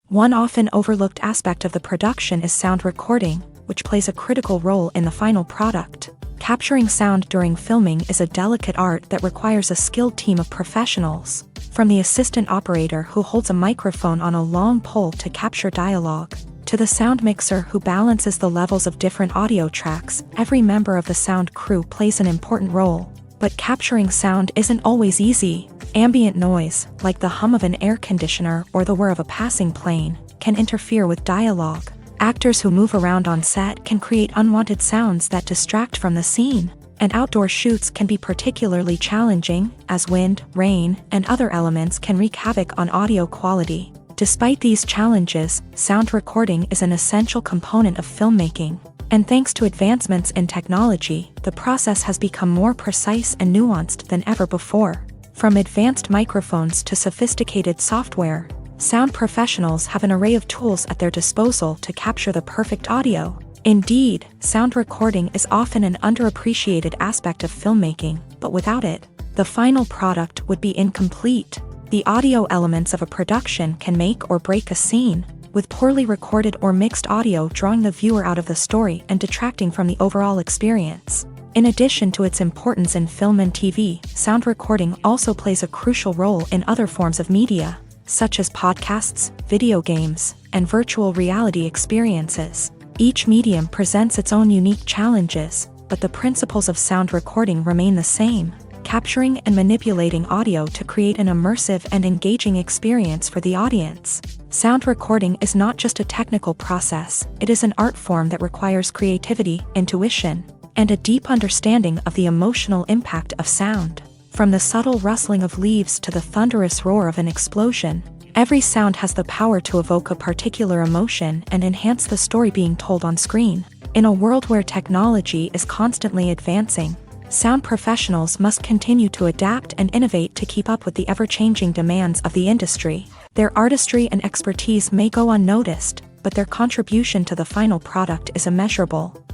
One often overlooked aspect of the production is sound recording, which plays a critical role in the final product. Capturing sound during filming is a delicate art that requires a skilled team of professionals, from the assistant operator who holds a microphone on a long pole to capture dialogue, to the sound mixer who balances the levels of different audio tracks. Every member of the sound crew plays an important role. But capturing sound isn't always easy. Ambient noise, like the hum of an air conditioner or the whir of a passing plane, can interfere with dialogue. Actors who move around on set can create unwanted sounds that distract from the scene. And outdoor shoots can be particularly challenging, as wind, rain, and other elements can wreak havoc on audio quality. Despite these challenges, sound recording is an essential component of filmmaking. And thanks to advancements in technology, the process has become more precise and nuanced than ever before. From advanced microphones to sophisticated software, sound professionals have an array of tools at their disposal to capture the perfect audio. Indeed, sound recording is often an underappreciated aspect of filmmaking, but without it, the final product would be incomplete. The audio elements of a production can make or break a scene, with poorly recorded or mixed audio drawing the viewer out of the story and detracting from the overall experience. In addition to its importance in film and TV, sound recording also plays a crucial role in other forms of media, such as podcasts, video games, and virtual reality experiences. Each medium presents its own unique challenges, but the principles of sound recording remain the same: capturing and manipulating audio to create an immersive and engaging experience for the audience. Sound recording is not just a technical process, it is an art form that requires creativity, intuition, and a deep understanding of the emotional impact of sound. From the subtle rustling of leaves to the thunderous roar of an explosion, every sound has the power to evoke a particular emotion and enhance the story being told on screen. In a world where technology is constantly advancing, sound professionals must continue to adapt and innovate to keep up with the ever-changing demands of the industry. Their artistry and expertise may go unnoticed, but their contribution to the final product is immeasurable.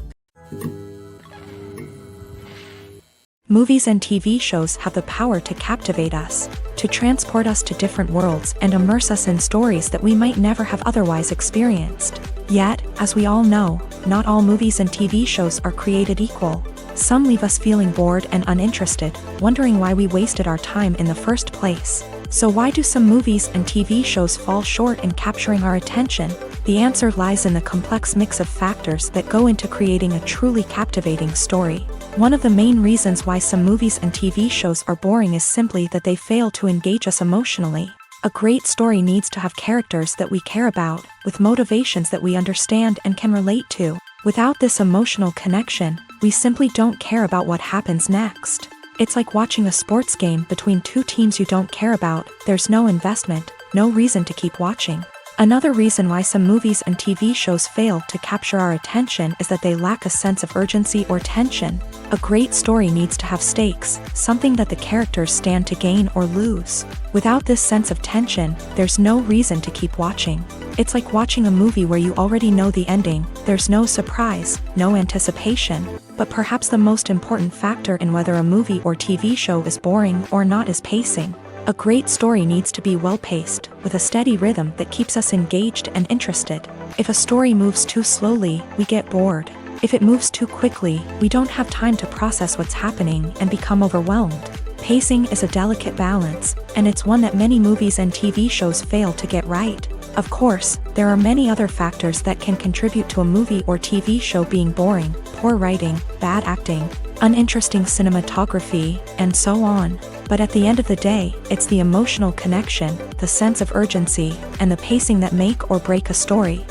Movies and TV shows have the power to captivate us, to transport us to different worlds and immerse us in stories that we might never have otherwise experienced. Yet, as we all know, not all movies and TV shows are created equal. Some leave us feeling bored and uninterested, wondering why we wasted our time in the first place. So why do some movies and TV shows fall short in capturing our attention? The answer lies in the complex mix of factors that go into creating a truly captivating story. One of the main reasons why some movies and TV shows are boring is simply that they fail to engage us emotionally. A great story needs to have characters that we care about, with motivations that we understand and can relate to. Without this emotional connection, we simply don't care about what happens next. It's like watching a sports game between two teams you don't care about. There's no investment, no reason to keep watching. Another reason why some movies and TV shows fail to capture our attention is that they lack a sense of urgency or tension. A great story needs to have stakes, something that the characters stand to gain or lose. Without this sense of tension, there's no reason to keep watching. It's like watching a movie where you already know the ending. There's no surprise, no anticipation. But perhaps the most important factor in whether a movie or TV show is boring or not is pacing. A great story needs to be well-paced, with a steady rhythm that keeps us engaged and interested. If a story moves too slowly, we get bored. If it moves too quickly, we don't have time to process what's happening and become overwhelmed. Pacing is a delicate balance, and it's one that many movies and TV shows fail to get right. Of course, there are many other factors that can contribute to a movie or TV show being boring: poor writing, bad acting, uninteresting cinematography, and so on. But at the end of the day, it's the emotional connection, the sense of urgency, and the pacing that make or break a story.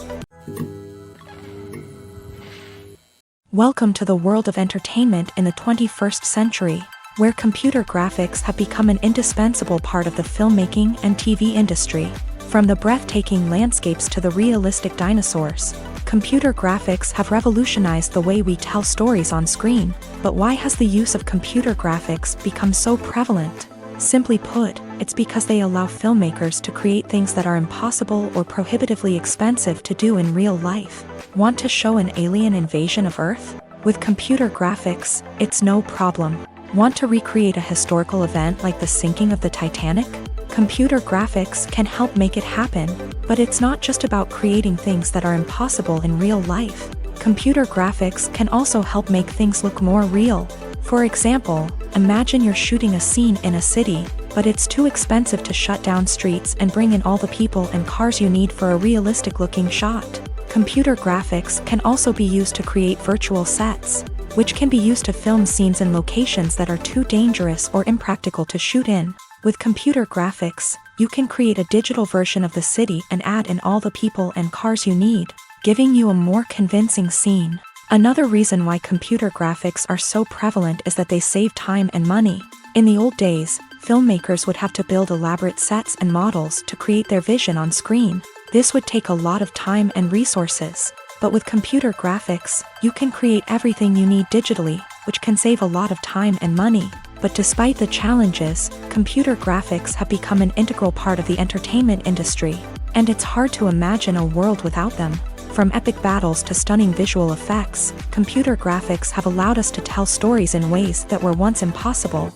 Welcome to the world of entertainment in the 21st century, where computer graphics have become an indispensable part of the filmmaking and TV industry. From the breathtaking landscapes to the realistic dinosaurs, computer graphics have revolutionized the way we tell stories on screen. But why has the use of computer graphics become so prevalent? Simply put, it's because they allow filmmakers to create things that are impossible or prohibitively expensive to do in real life. Want to show an alien invasion of Earth? With computer graphics, it's no problem. Want to recreate a historical event like the sinking of the Titanic? Computer graphics can help make it happen. But it's not just about creating things that are impossible in real life. Computer graphics can also help make things look more real. For example, imagine you're shooting a scene in a city, but it's too expensive to shut down streets and bring in all the people and cars you need for a realistic-looking shot. Computer graphics can also be used to create virtual sets, which can be used to film scenes in locations that are too dangerous or impractical to shoot in. With computer graphics, you can create a digital version of the city and add in all the people and cars you need, giving you a more convincing scene. Another reason why computer graphics are so prevalent is that they save time and money. In the old days, filmmakers would have to build elaborate sets and models to create their vision on screen. This would take a lot of time and resources. But with computer graphics, you can create everything you need digitally, which can save a lot of time and money. But despite the challenges, computer graphics have become an integral part of the entertainment industry, and it's hard to imagine a world without them. From epic battles to stunning visual effects, computer graphics have allowed us to tell stories in ways that were once impossible.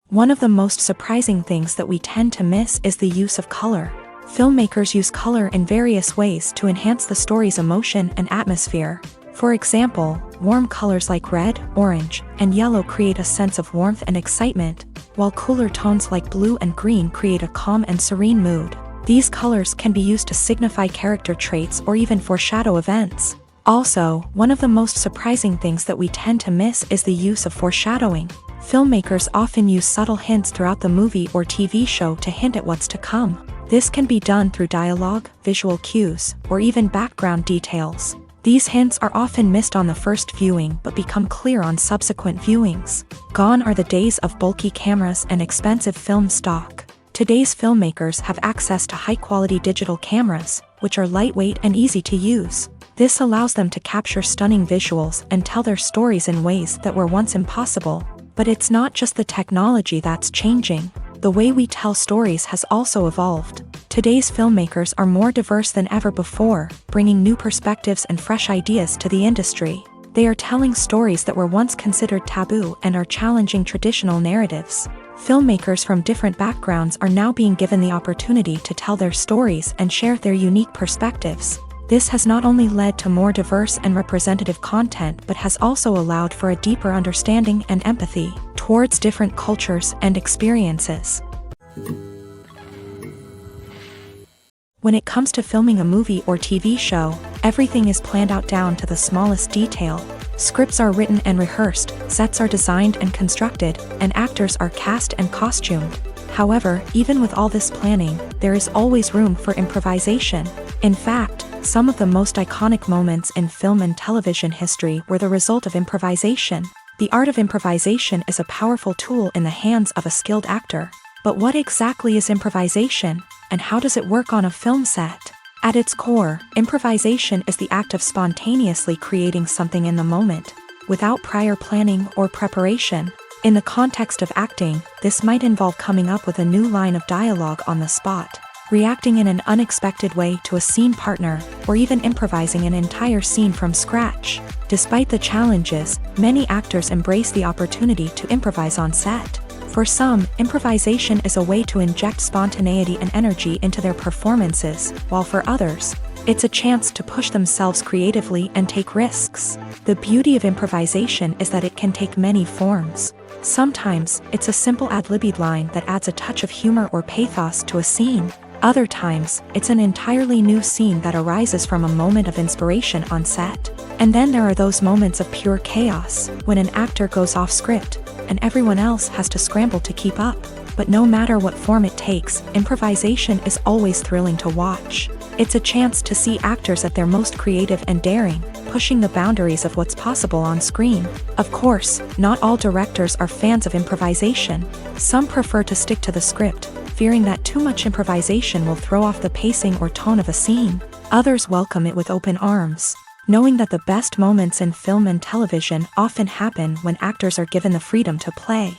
One of the most surprising things that we tend to miss is the use of color. Filmmakers use color in various ways to enhance the story's emotion and atmosphere. For example, warm colors like red, orange, and yellow create a sense of warmth and excitement, while cooler tones like blue and green create a calm and serene mood. These colors can be used to signify character traits or even foreshadow events. Also, one of the most surprising things that we tend to miss is the use of foreshadowing. Filmmakers often use subtle hints throughout the movie or TV show to hint at what's to come. This can be done through dialogue, visual cues, or even background details. These hints are often missed on the first viewing but become clear on subsequent viewings. Gone are the days of bulky cameras and expensive film stock. Today's filmmakers have access to high-quality digital cameras, which are lightweight and easy to use. This allows them to capture stunning visuals and tell their stories in ways that were once impossible. But it's not just the technology that's changing. The way we tell stories has also evolved. Today's filmmakers are more diverse than ever before, bringing new perspectives and fresh ideas to the industry. They are telling stories that were once considered taboo and are challenging traditional narratives. Filmmakers from different backgrounds are now being given the opportunity to tell their stories and share their unique perspectives. This has not only led to more diverse and representative content but has also allowed for a deeper understanding and empathy towards different cultures and experiences. When it comes to filming a movie or TV show, everything is planned out down to the smallest detail. Scripts are written and rehearsed, sets are designed and constructed, and actors are cast and costumed. However, even with all this planning, there is always room for improvisation. In fact, some of the most iconic moments in film and television history were the result of improvisation. The art of improvisation is a powerful tool in the hands of a skilled actor. But what exactly is improvisation, and how does it work on a film set? At its core, improvisation is the act of spontaneously creating something in the moment, without prior planning or preparation. In the context of acting, this might involve coming up with a new line of dialogue on the spot, reacting in an unexpected way to a scene partner, or even improvising an entire scene from scratch. Despite the challenges, many actors embrace the opportunity to improvise on set. For some, improvisation is a way to inject spontaneity and energy into their performances, while for others, it's a chance to push themselves creatively and take risks. The beauty of improvisation is that it can take many forms. Sometimes, it's a simple ad-libbed line that adds a touch of humor or pathos to a scene. Other times, it's an entirely new scene that arises from a moment of inspiration on set. And then there are those moments of pure chaos, when an actor goes off script, and everyone else has to scramble to keep up. But no matter what form it takes, improvisation is always thrilling to watch. It's a chance to see actors at their most creative and daring, pushing the boundaries of what's possible on screen. Of course, not all directors are fans of improvisation. Some prefer to stick to the script, fearing that too much improvisation will throw off the pacing or tone of a scene. Others welcome it with open arms, knowing that the best moments in film and television often happen when actors are given the freedom to play.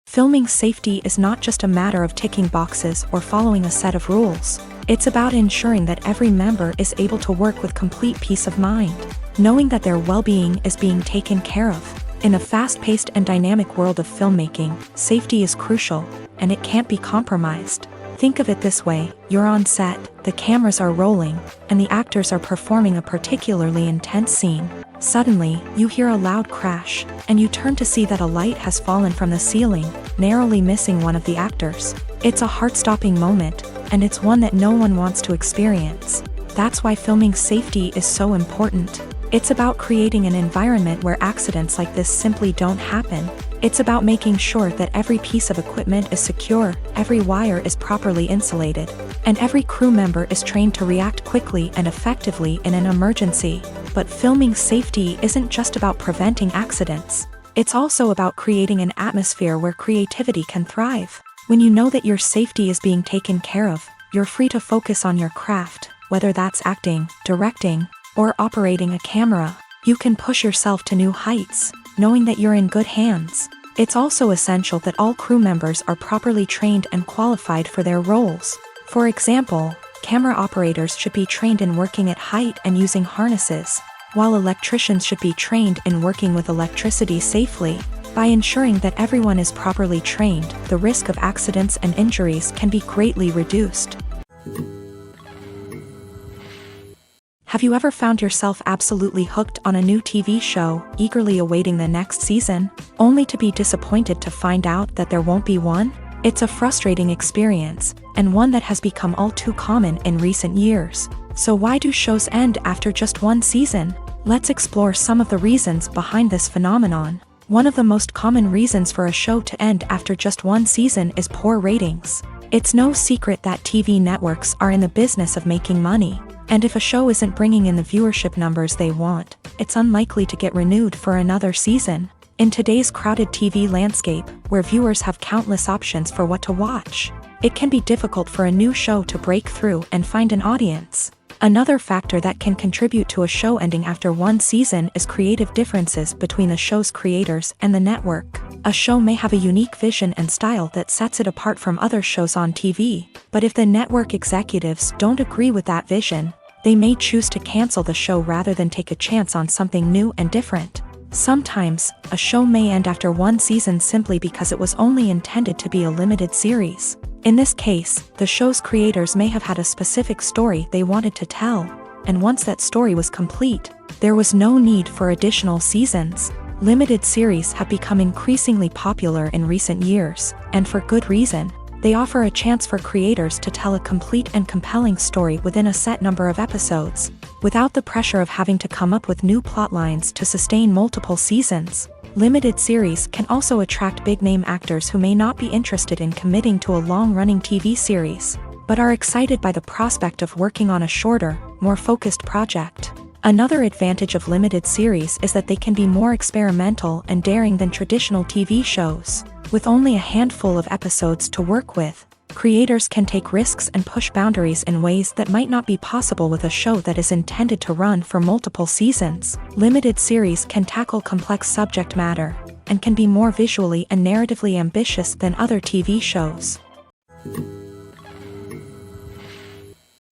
Filming safety is not just a matter of ticking boxes or following a set of rules. It's about ensuring that every member is able to work with complete peace of mind, knowing that their well-being is being taken care of. In a fast-paced and dynamic world of filmmaking, safety is crucial, and it can't be compromised. Think of it this way: you're on set, the cameras are rolling, and the actors are performing a particularly intense scene. Suddenly, you hear a loud crash, and you turn to see that a light has fallen from the ceiling, narrowly missing one of the actors. It's a heart-stopping moment, and it's one that no one wants to experience. That's why filming safety is so important. It's about creating an environment where accidents like this simply don't happen. It's about making sure that every piece of equipment is secure, every wire is properly insulated, and every crew member is trained to react quickly and effectively in an emergency. But filming safety isn't just about preventing accidents. It's also about creating an atmosphere where creativity can thrive. When you know that your safety is being taken care of, you're free to focus on your craft, whether that's acting, directing, or operating a camera. You can push yourself to new heights, knowing that you're in good hands. It's also essential that all crew members are properly trained and qualified for their roles. For example, camera operators should be trained in working at height and using harnesses, while electricians should be trained in working with electricity safely. By ensuring that everyone is properly trained, the risk of accidents and injuries can be greatly reduced. Have you ever found yourself absolutely hooked on a new TV show, eagerly awaiting the next season, only to be disappointed to find out that there won't be one? It's a frustrating experience, and one that has become all too common in recent years. So why do shows end after just one season? Let's explore some of the reasons behind this phenomenon. One of the most common reasons for a show to end after just one season is poor ratings. It's no secret that TV networks are in the business of making money, and if a show isn't bringing in the viewership numbers they want, it's unlikely to get renewed for another season. In today's crowded TV landscape, where viewers have countless options for what to watch, it can be difficult for a new show to break through and find an audience. Another factor that can contribute to a show ending after one season is creative differences between the show's creators and the network. A show may have a unique vision and style that sets it apart from other shows on TV, but if the network executives don't agree with that vision, they may choose to cancel the show rather than take a chance on something new and different. Sometimes, a show may end after one season simply because it was only intended to be a limited series. In this case, the show's creators may have had a specific story they wanted to tell, and once that story was complete, there was no need for additional seasons. Limited series have become increasingly popular in recent years, and for good reason. They offer a chance for creators to tell a complete and compelling story within a set number of episodes, without the pressure of having to come up with new plotlines to sustain multiple seasons. Limited series can also attract big-name actors who may not be interested in committing to a long-running TV series, but are excited by the prospect of working on a shorter, more focused project. Another advantage of limited series is that they can be more experimental and daring than traditional TV shows. With only a handful of episodes to work with, creators can take risks and push boundaries in ways that might not be possible with a show that is intended to run for multiple seasons. Limited series can tackle complex subject matter, and can be more visually and narratively ambitious than other TV shows.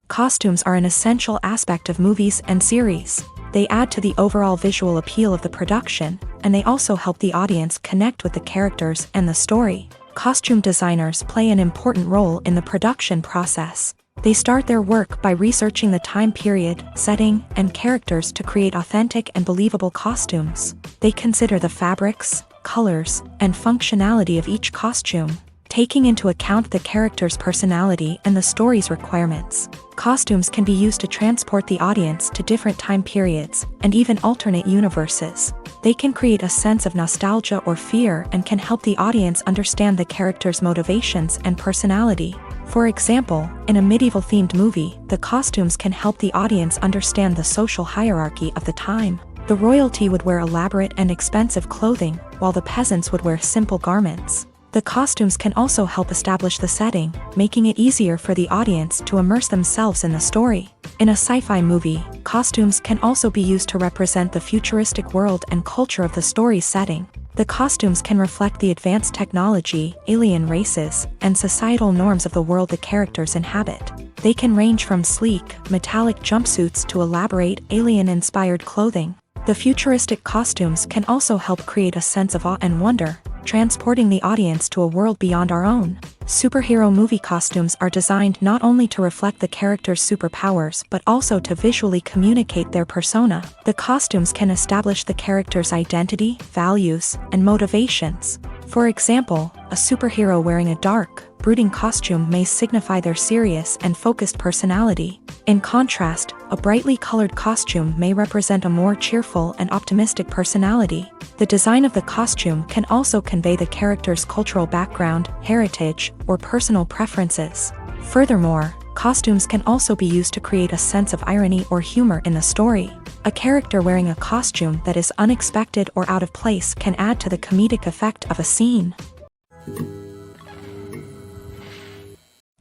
Costumes are an essential aspect of movies and series. They add to the overall visual appeal of the production, and they also help the audience connect with the characters and the story. Costume designers play an important role in the production process. They start their work by researching the time period, setting, and characters to create authentic and believable costumes. They consider the fabrics, colors, and functionality of each costume, taking into account the character's personality and the story's requirements. Costumes can be used to transport the audience to different time periods, and even alternate universes. They can create a sense of nostalgia or fear and can help the audience understand the character's motivations and personality. For example, in a medieval-themed movie, the costumes can help the audience understand the social hierarchy of the time. The royalty would wear elaborate and expensive clothing, while the peasants would wear simple garments. The costumes can also help establish the setting, making it easier for the audience to immerse themselves in the story. In a sci-fi movie, costumes can also be used to represent the futuristic world and culture of the story's setting. The costumes can reflect the advanced technology, alien races, and societal norms of the world the characters inhabit. They can range from sleek, metallic jumpsuits to elaborate, alien-inspired clothing. The futuristic costumes can also help create a sense of awe and wonder, transporting the audience to a world beyond our own. Superhero movie costumes are designed not only to reflect the character's superpowers but also to visually communicate their persona. The costumes can establish the character's identity, values, and motivations. For example, a superhero wearing a dark, brooding costume may signify their serious and focused personality. In contrast, a brightly colored costume may represent a more cheerful and optimistic personality. The design of the costume can also convey the character's cultural background, heritage, or personal preferences. Furthermore, costumes can also be used to create a sense of irony or humor in the story. A character wearing a costume that is unexpected or out of place can add to the comedic effect of a scene.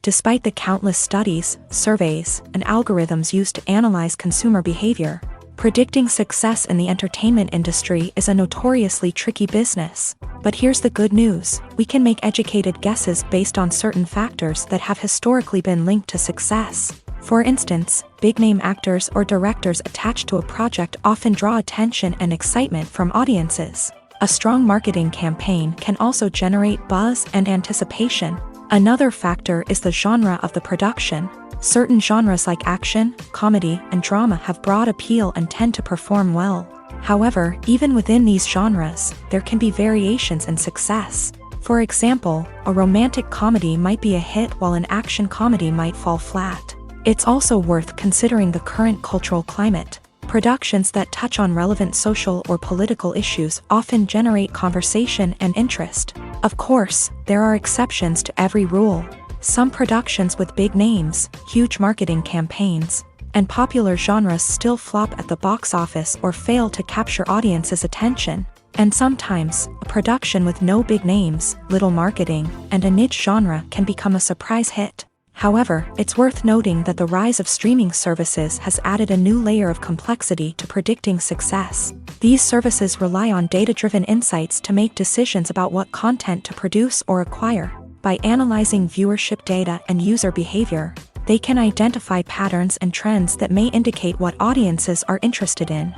Despite the countless studies, surveys, and algorithms used to analyze consumer behavior, predicting success in the entertainment industry is a notoriously tricky business. But here's the good news: we can make educated guesses based on certain factors that have historically been linked to success. For instance, big-name actors or directors attached to a project often draw attention and excitement from audiences. A strong marketing campaign can also generate buzz and anticipation. Another factor is the genre of the production. Certain genres like action, comedy, and drama have broad appeal and tend to perform well. However, even within these genres, there can be variations in success. For example, a romantic comedy might be a hit while an action comedy might fall flat. It's also worth considering the current cultural climate. Productions that touch on relevant social or political issues often generate conversation and interest. Of course, there are exceptions to every rule. Some productions with big names, huge marketing campaigns, and popular genres still flop at the box office or fail to capture audiences' attention. And sometimes, a production with no big names, little marketing, and a niche genre can become a surprise hit. However, it's worth noting that the rise of streaming services has added a new layer of complexity to predicting success. These services rely on data-driven insights to make decisions about what content to produce or acquire. By analyzing viewership data and user behavior, they can identify patterns and trends that may indicate what audiences are interested in.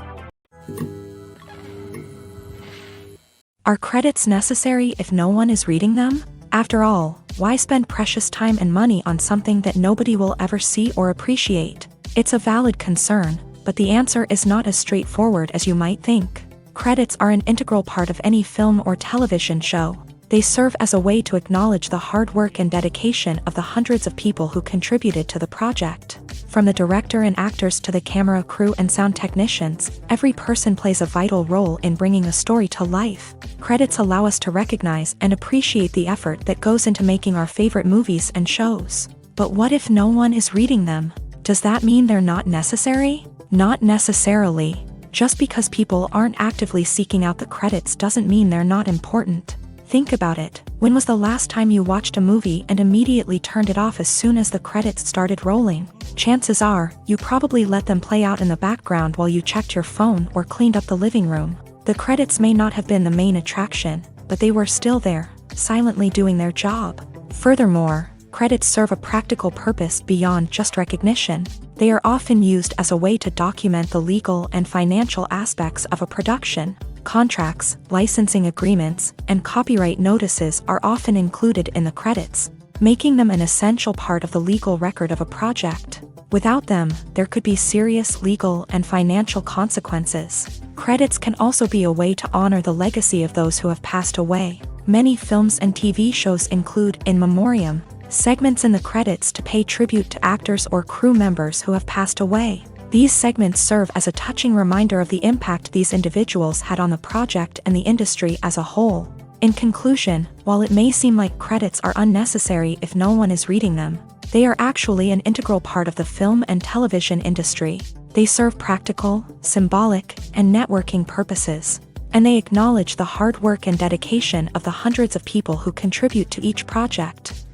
Are credits necessary if no one is reading them? After all, why spend precious time and money on something that nobody will ever see or appreciate? It's a valid concern, but the answer is not as straightforward as you might think. Credits are an integral part of any film or television show. They serve as a way to acknowledge the hard work and dedication of the hundreds of people who contributed to the project. From the director and actors to the camera crew and sound technicians, every person plays a vital role in bringing a story to life. Credits allow us to recognize and appreciate the effort that goes into making our favorite movies and shows. But what if no one is reading them? Does that mean they're not necessary? Not necessarily. Just because people aren't actively seeking out the credits doesn't mean they're not important. Think about it. When was the last time you watched a movie and immediately turned it off as soon as the credits started rolling? Chances are, you probably let them play out in the background while you checked your phone or cleaned up the living room. The credits may not have been the main attraction, but they were still there, silently doing their job. Furthermore, credits serve a practical purpose beyond just recognition. They are often used as a way to document the legal and financial aspects of a production. Contracts, licensing agreements, and copyright notices are often included in the credits, making them an essential part of the legal record of a project. Without them, there could be serious legal and financial consequences. Credits can also be a way to honor the legacy of those who have passed away. Many films and TV shows include in memoriam segments in the credits to pay tribute to actors or crew members who have passed away. These segments serve as a touching reminder of the impact these individuals had on the project and the industry as a whole. In conclusion, while it may seem like credits are unnecessary if no one is reading them, they are actually an integral part of the film and television industry. They serve practical, symbolic, and networking purposes, and they acknowledge the hard work and dedication of the hundreds of people who contribute to each project.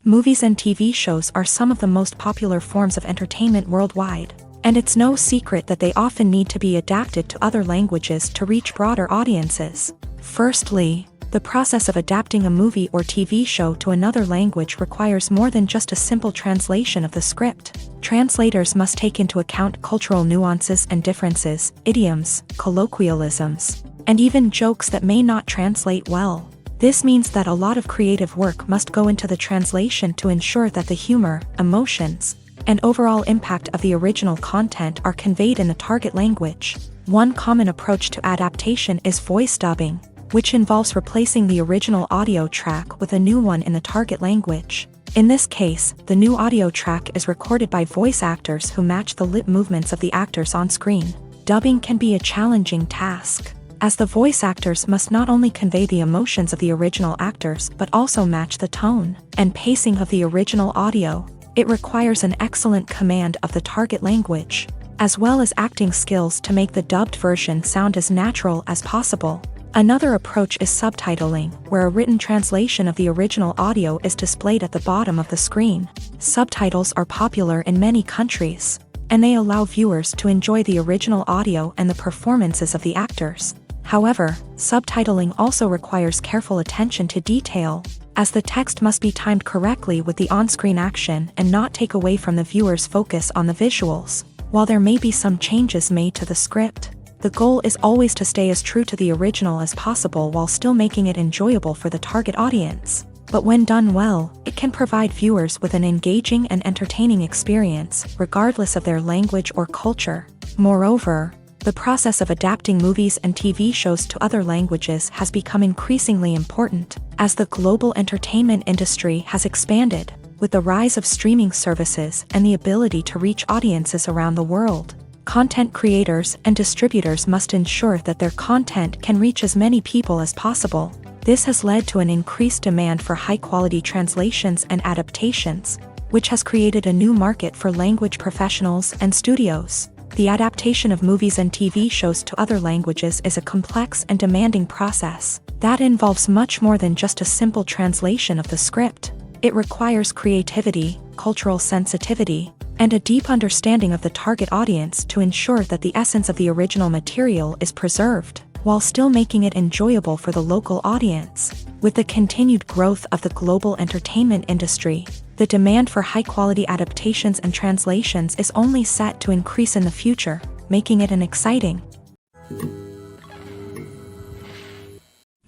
Movies and TV shows are some of the most popular forms of entertainment worldwide, and it's no secret that they often need to be adapted to other languages to reach broader audiences. Firstly, the process of adapting a movie or TV show to another language requires more than just a simple translation of the script. Translators must take into account cultural nuances and differences, idioms, colloquialisms, and even jokes that may not translate well. This means that a lot of creative work must go into the translation to ensure that the humor, emotions, and overall impact of the original content are conveyed in the target language. One common approach to adaptation is voice dubbing, which involves replacing the original audio track with a new one in the target language. In this case, the new audio track is recorded by voice actors who match the lip movements of the actors on screen. Dubbing can be a challenging task, as the voice actors must not only convey the emotions of the original actors but also match the tone and pacing of the original audio. It requires an excellent command of the target language, as well as acting skills to make the dubbed version sound as natural as possible. Another approach is subtitling, where a written translation of the original audio is displayed at the bottom of the screen. Subtitles are popular in many countries, and they allow viewers to enjoy the original audio and the performances of the actors. However, subtitling also requires careful attention to detail, as the text must be timed correctly with the on-screen action and not take away from the viewer's focus on the visuals. While there may be some changes made to the script, the goal is always to stay as true to the original as possible while still making it enjoyable for the target audience. But when done well, it can provide viewers with an engaging and entertaining experience, regardless of their language or culture. Moreover, the process of adapting movies and TV shows to other languages has become increasingly important, as the global entertainment industry has expanded, with the rise of streaming services and the ability to reach audiences around the world. Content creators and distributors must ensure that their content can reach as many people as possible. This has led to an increased demand for high-quality translations and adaptations, which has created a new market for language professionals and studios. The adaptation of movies and TV shows to other languages is a complex and demanding process that involves much more than just a simple translation of the script. It requires creativity, cultural sensitivity, and a deep understanding of the target audience to ensure that the essence of the original material is preserved, while still making it enjoyable for the local audience. With the continued growth of the global entertainment industry, the demand for high-quality adaptations and translations is only set to increase in the future, making it an exciting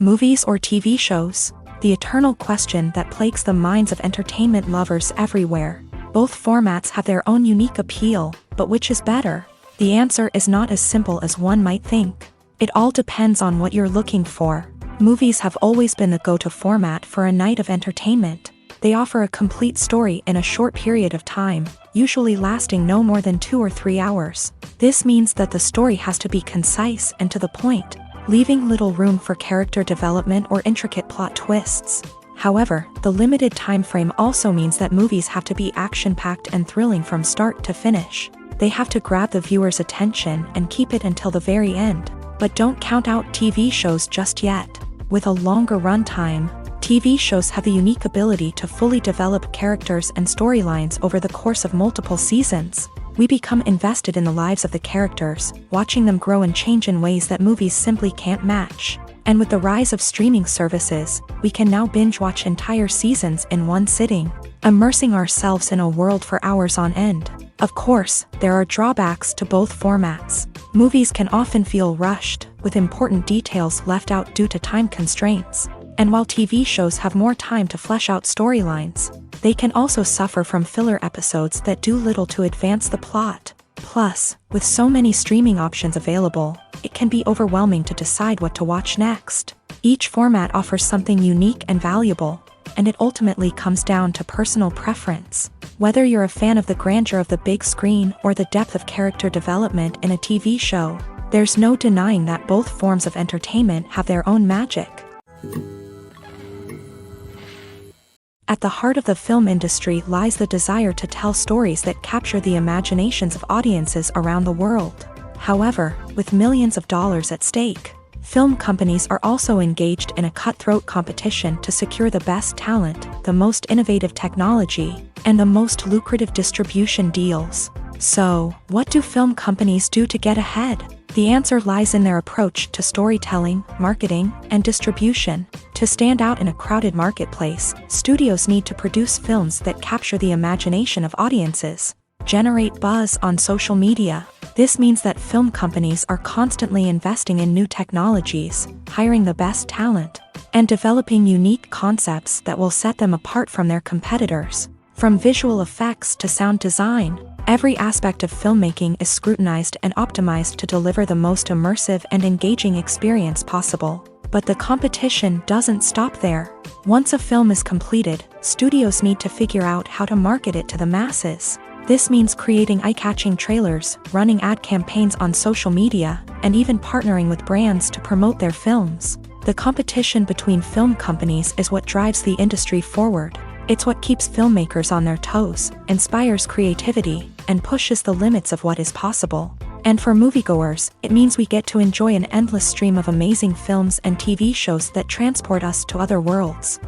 movies or TV shows. The eternal question that plagues the minds of entertainment lovers everywhere. Both formats have their own unique appeal, but which is better? The answer is not as simple as one might think. It all depends on what you're looking for. Movies have always been the go-to format for a night of entertainment. They offer a complete story in a short period of time, usually lasting no more than 2 or 3 hours. This means that the story has to be concise and to the point, leaving little room for character development or intricate plot twists. However, the limited time frame also means that movies have to be action-packed and thrilling from start to finish. They have to grab the viewer's attention and keep it until the very end. But don't count out TV shows just yet. With a longer runtime, TV shows have the unique ability to fully develop characters and storylines over the course of multiple seasons. We become invested in the lives of the characters, watching them grow and change in ways that movies simply can't match. And with the rise of streaming services, we can now binge-watch entire seasons in one sitting, immersing ourselves in a world for hours on end. Of course, there are drawbacks to both formats. Movies can often feel rushed, with important details left out due to time constraints. And while TV shows have more time to flesh out storylines, they can also suffer from filler episodes that do little to advance the plot. Plus, with so many streaming options available, it can be overwhelming to decide what to watch next. Each format offers something unique and valuable, and it ultimately comes down to personal preference. Whether you're a fan of the grandeur of the big screen or the depth of character development in a TV show, there's no denying that both forms of entertainment have their own magic. At the heart of the film industry lies the desire to tell stories that capture the imaginations of audiences around the world. However, with millions of dollars at stake, film companies are also engaged in a cutthroat competition to secure the best talent, the most innovative technology, and the most lucrative distribution deals. So, what do film companies do to get ahead? The answer lies in their approach to storytelling, marketing, and distribution. To stand out in a crowded marketplace, studios need to produce films that capture the imagination of audiences, generate buzz on social media. This means that film companies are constantly investing in new technologies, hiring the best talent, and developing unique concepts that will set them apart from their competitors. From visual effects to sound design, every aspect of filmmaking is scrutinized and optimized to deliver the most immersive and engaging experience possible. But the competition doesn't stop there. Once a film is completed, studios need to figure out how to market it to the masses. This means creating eye-catching trailers, running ad campaigns on social media, and even partnering with brands to promote their films. The competition between film companies is what drives the industry forward. It's what keeps filmmakers on their toes, inspires creativity, and pushes the limits of what is possible. And for moviegoers, it means we get to enjoy an endless stream of amazing films and TV shows that transport us to other worlds.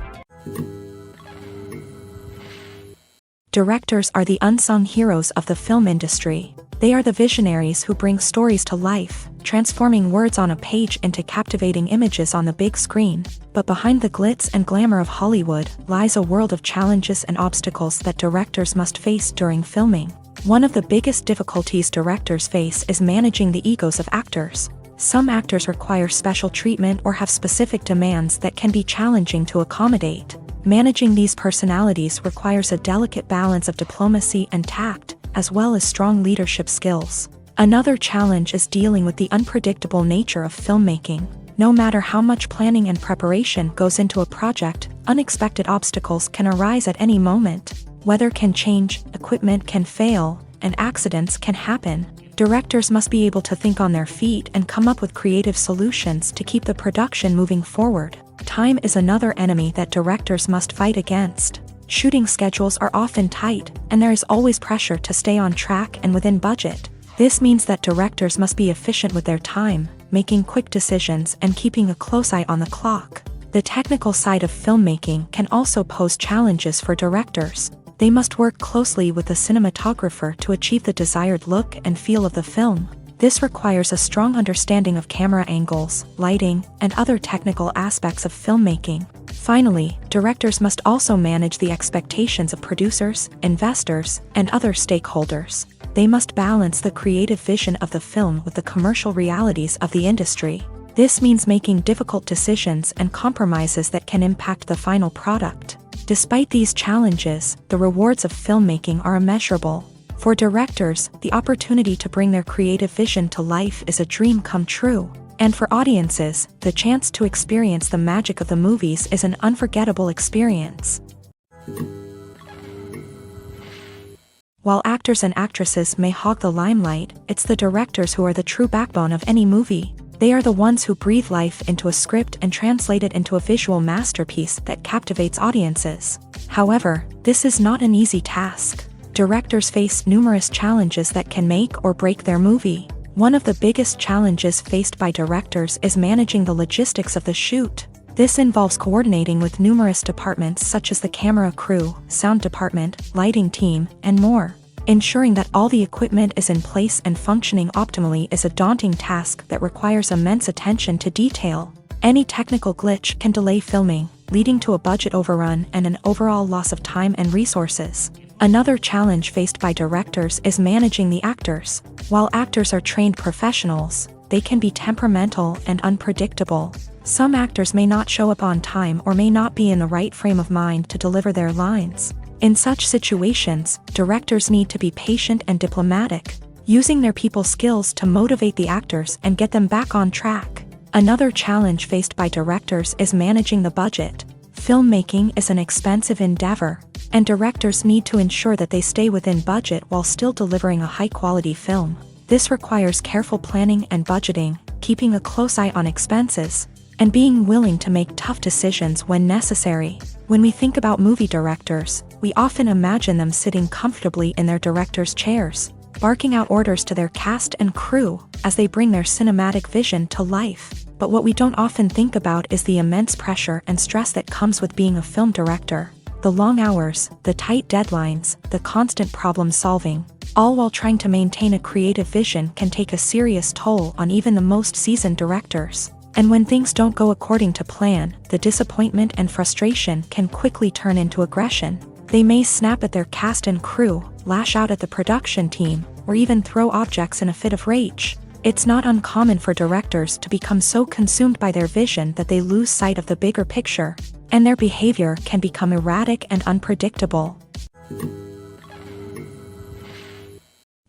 Directors are the unsung heroes of the film industry. They are the visionaries who bring stories to life, transforming words on a page into captivating images on the big screen. But behind the glitz and glamour of Hollywood lies a world of challenges and obstacles that directors must face during filming. One of the biggest difficulties directors face is managing the egos of actors. Some actors require special treatment or have specific demands that can be challenging to accommodate. Managing these personalities requires a delicate balance of diplomacy and tact, as well as strong leadership skills. Another challenge is dealing with the unpredictable nature of filmmaking. No matter how much planning and preparation goes into a project, unexpected obstacles can arise at any moment. Weather can change, equipment can fail, and accidents can happen. Directors must be able to think on their feet and come up with creative solutions to keep the production moving forward. Time is another enemy that directors must fight against. Shooting schedules are often tight, and there is always pressure to stay on track and within budget. This means that directors must be efficient with their time, making quick decisions and keeping a close eye on the clock. The technical side of filmmaking can also pose challenges for directors. They must work closely with the cinematographer to achieve the desired look and feel of the film. This requires a strong understanding of camera angles, lighting, and other technical aspects of filmmaking. Finally, directors must also manage the expectations of producers, investors, and other stakeholders. They must balance the creative vision of the film with the commercial realities of the industry. This means making difficult decisions and compromises that can impact the final product. Despite these challenges, the rewards of filmmaking are immeasurable. For directors, the opportunity to bring their creative vision to life is a dream come true. And for audiences, the chance to experience the magic of the movies is an unforgettable experience. While actors and actresses may hog the limelight, it's the directors who are the true backbone of any movie. They are the ones who breathe life into a script and translate it into a visual masterpiece that captivates audiences. However, this is not an easy task. Directors face numerous challenges that can make or break their movie. One of the biggest challenges faced by directors is managing the logistics of the shoot. This involves coordinating with numerous departments such as the camera crew, sound department, lighting team, and more. Ensuring that all the equipment is in place and functioning optimally is a daunting task that requires immense attention to detail. Any technical glitch can delay filming, leading to a budget overrun and an overall loss of time and resources. Another challenge faced by directors is managing the actors. While actors are trained professionals, they can be temperamental and unpredictable. Some actors may not show up on time or may not be in the right frame of mind to deliver their lines. In such situations, directors need to be patient and diplomatic, using their people skills to motivate the actors and get them back on track. Another challenge faced by directors is managing the budget. Filmmaking is an expensive endeavor, and directors need to ensure that they stay within budget while still delivering a high-quality film. This requires careful planning and budgeting, keeping a close eye on expenses, and being willing to make tough decisions when necessary. When we think about movie directors, we often imagine them sitting comfortably in their director's chairs, barking out orders to their cast and crew as they bring their cinematic vision to life. But what we don't often think about is the immense pressure and stress that comes with being a film director. The long hours, the tight deadlines, the constant problem solving, all while trying to maintain a creative vision can take a serious toll on even the most seasoned directors. And when things don't go according to plan, the disappointment and frustration can quickly turn into aggression. They may snap at their cast and crew, lash out at the production team, or even throw objects in a fit of rage. It's not uncommon for directors to become so consumed by their vision that they lose sight of the bigger picture, and their behavior can become erratic and unpredictable.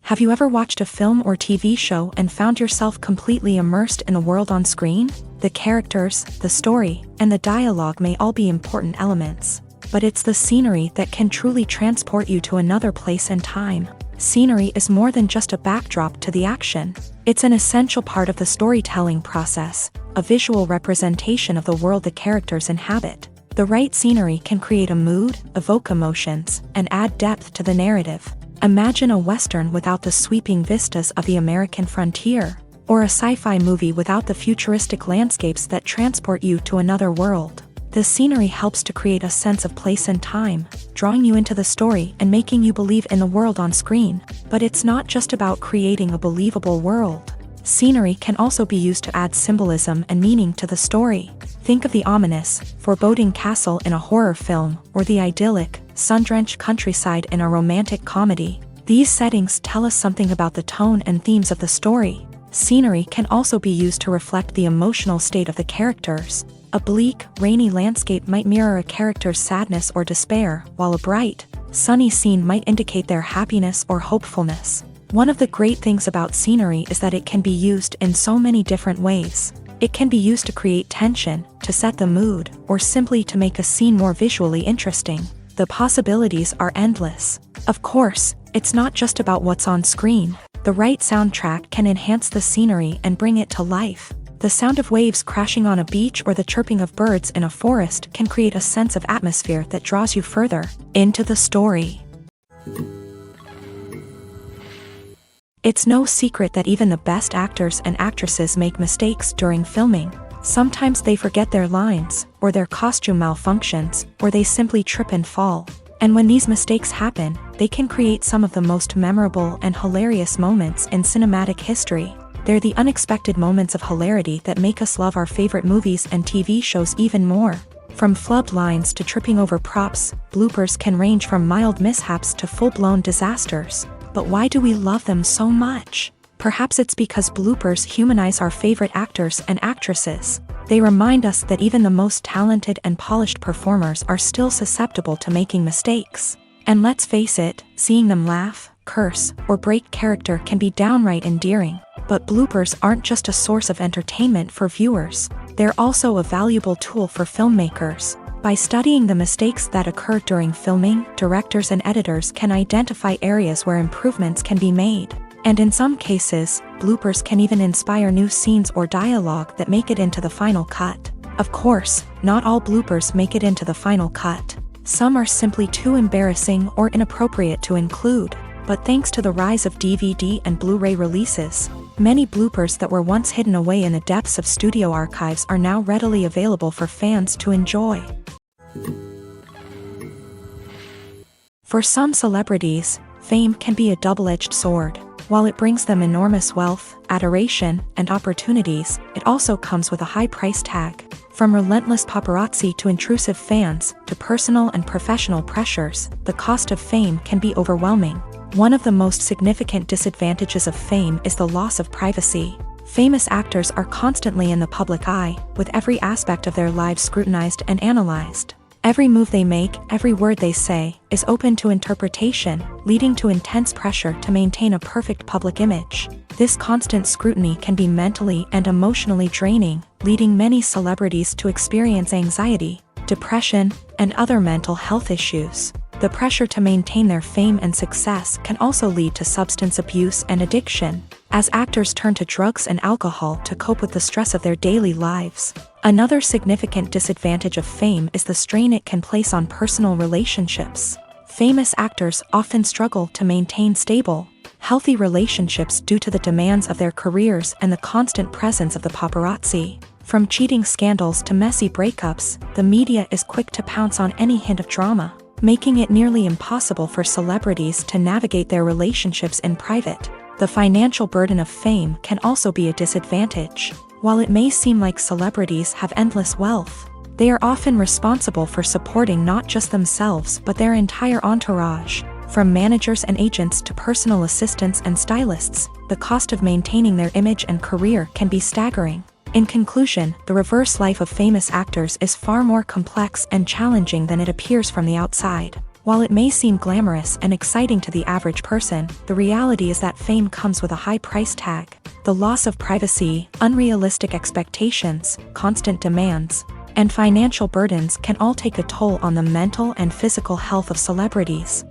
Have you ever watched a film or TV show and found yourself completely immersed in the world on screen? The characters, the story, and the dialogue may all be important elements, but it's the scenery that can truly transport you to another place and time. Scenery is more than just a backdrop to the action. It's an essential part of the storytelling process, a visual representation of the world the characters inhabit. The right scenery can create a mood, evoke emotions, and add depth to the narrative. Imagine a Western without the sweeping vistas of the American frontier, or a sci-fi movie without the futuristic landscapes that transport you to another world. The scenery helps to create a sense of place and time, drawing you into the story and making you believe in the world on screen. But it's not just about creating a believable world. Scenery can also be used to add symbolism and meaning to the story. Think of the ominous, foreboding castle in a horror film, or the idyllic, sun-drenched countryside in a romantic comedy. These settings tell us something about the tone and themes of the story. Scenery can also be used to reflect the emotional state of the characters. A bleak, rainy landscape might mirror a character's sadness or despair, while a bright, sunny scene might indicate their happiness or hopefulness. One of the great things about scenery is that it can be used in so many different ways. It can be used to create tension, to set the mood, or simply to make a scene more visually interesting. The possibilities are endless. Of course, it's not just about what's on screen. The right soundtrack can enhance the scenery and bring it to life. The sound of waves crashing on a beach or the chirping of birds in a forest can create a sense of atmosphere that draws you further into the story. It's no secret that even the best actors and actresses make mistakes during filming. Sometimes they forget their lines, or their costume malfunctions, or they simply trip and fall. And when these mistakes happen, they can create some of the most memorable and hilarious moments in cinematic history. They're the unexpected moments of hilarity that make us love our favorite movies and TV shows even more. From flubbed lines to tripping over props, bloopers can range from mild mishaps to full-blown disasters. But why do we love them so much? Perhaps it's because bloopers humanize our favorite actors and actresses. They remind us that even the most talented and polished performers are still susceptible to making mistakes. And let's face it, seeing them laugh, curse, or break character can be downright endearing. But bloopers aren't just a source of entertainment for viewers. They're also a valuable tool for filmmakers. By studying the mistakes that occur during filming, directors and editors can identify areas where improvements can be made. And in some cases, bloopers can even inspire new scenes or dialogue that make it into the final cut. Of course, not all bloopers make it into the final cut. Some are simply too embarrassing or inappropriate to include. But thanks to the rise of DVD and Blu-ray releases, many bloopers that were once hidden away in the depths of studio archives are now readily available for fans to enjoy. For some celebrities, fame can be a double-edged sword. While it brings them enormous wealth, adoration, and opportunities, it also comes with a high price tag. From relentless paparazzi to intrusive fans, to personal and professional pressures, the cost of fame can be overwhelming. One of the most significant disadvantages of fame is the loss of privacy. Famous actors are constantly in the public eye, with every aspect of their lives scrutinized and analyzed. Every move they make, every word they say, is open to interpretation, leading to intense pressure to maintain a perfect public image. This constant scrutiny can be mentally and emotionally draining, leading many celebrities to experience anxiety, depression, and other mental health issues. The pressure to maintain their fame and success can also lead to substance abuse and addiction, as actors turn to drugs and alcohol to cope with the stress of their daily lives. Another significant disadvantage of fame is the strain it can place on personal relationships. Famous actors often struggle to maintain stable, healthy relationships due to the demands of their careers and the constant presence of the paparazzi. From cheating scandals to messy breakups, the media is quick to pounce on any hint of drama, making it nearly impossible for celebrities to navigate their relationships in private. The financial burden of fame can also be a disadvantage. While it may seem like celebrities have endless wealth, they are often responsible for supporting not just themselves but their entire entourage. From managers and agents to personal assistants and stylists, the cost of maintaining their image and career can be staggering. In conclusion, the reverse life of famous actors is far more complex and challenging than it appears from the outside. While it may seem glamorous and exciting to the average person, the reality is that fame comes with a high price tag. The loss of privacy, unrealistic expectations, constant demands, and financial burdens can all take a toll on the mental and physical health of celebrities.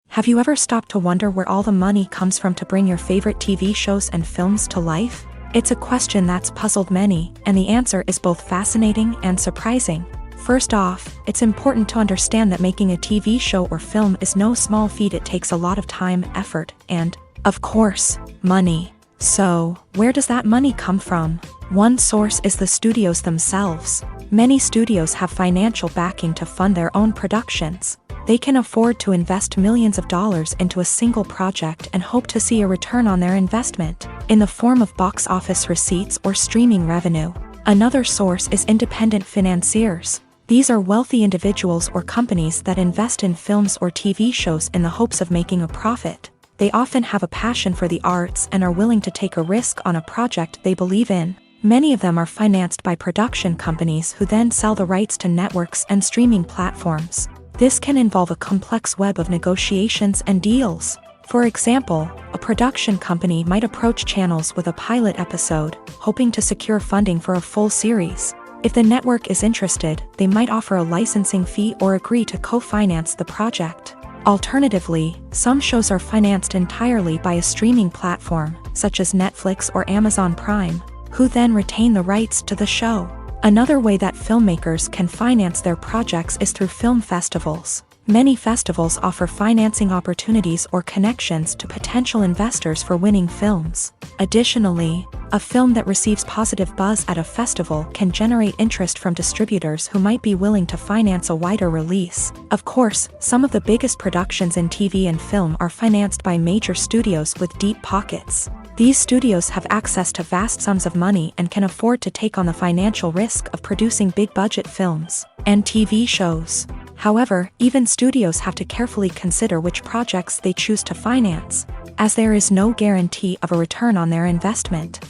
Have you ever stopped to wonder where all the money comes from to bring your favorite TV shows and films to life? It's a question that's puzzled many, and the answer is both fascinating and surprising. First off, it's important to understand that making a TV show or film is no small feat. It takes a lot of time, effort, and, of course, money. So, where does that money come from? One source is the studios themselves. Many studios have financial backing to fund their own productions. They can afford to invest millions of dollars into a single project and hope to see a return on their investment, in the form of box office receipts or streaming revenue. Another source is independent financiers. These are wealthy individuals or companies that invest in films or TV shows in the hopes of making a profit. They often have a passion for the arts and are willing to take a risk on a project they believe in. Many of them are financed by production companies who then sell the rights to networks and streaming platforms. This can involve a complex web of negotiations and deals. For example, a production company might approach channels with a pilot episode, hoping to secure funding for a full series. If the network is interested, they might offer a licensing fee or agree to co-finance the project. Alternatively, some shows are financed entirely by a streaming platform, such as Netflix or Amazon Prime, who then retain the rights to the show. Another way that filmmakers can finance their projects is through film festivals. Many festivals offer financing opportunities or connections to potential investors for winning films. Additionally, a film that receives positive buzz at a festival can generate interest from distributors who might be willing to finance a wider release. Of course, some of the biggest productions in TV and film are financed by major studios with deep pockets. These studios have access to vast sums of money and can afford to take on the financial risk of producing big-budget films and TV shows. However, even studios have to carefully consider which projects they choose to finance, as there is no guarantee of a return on their investment.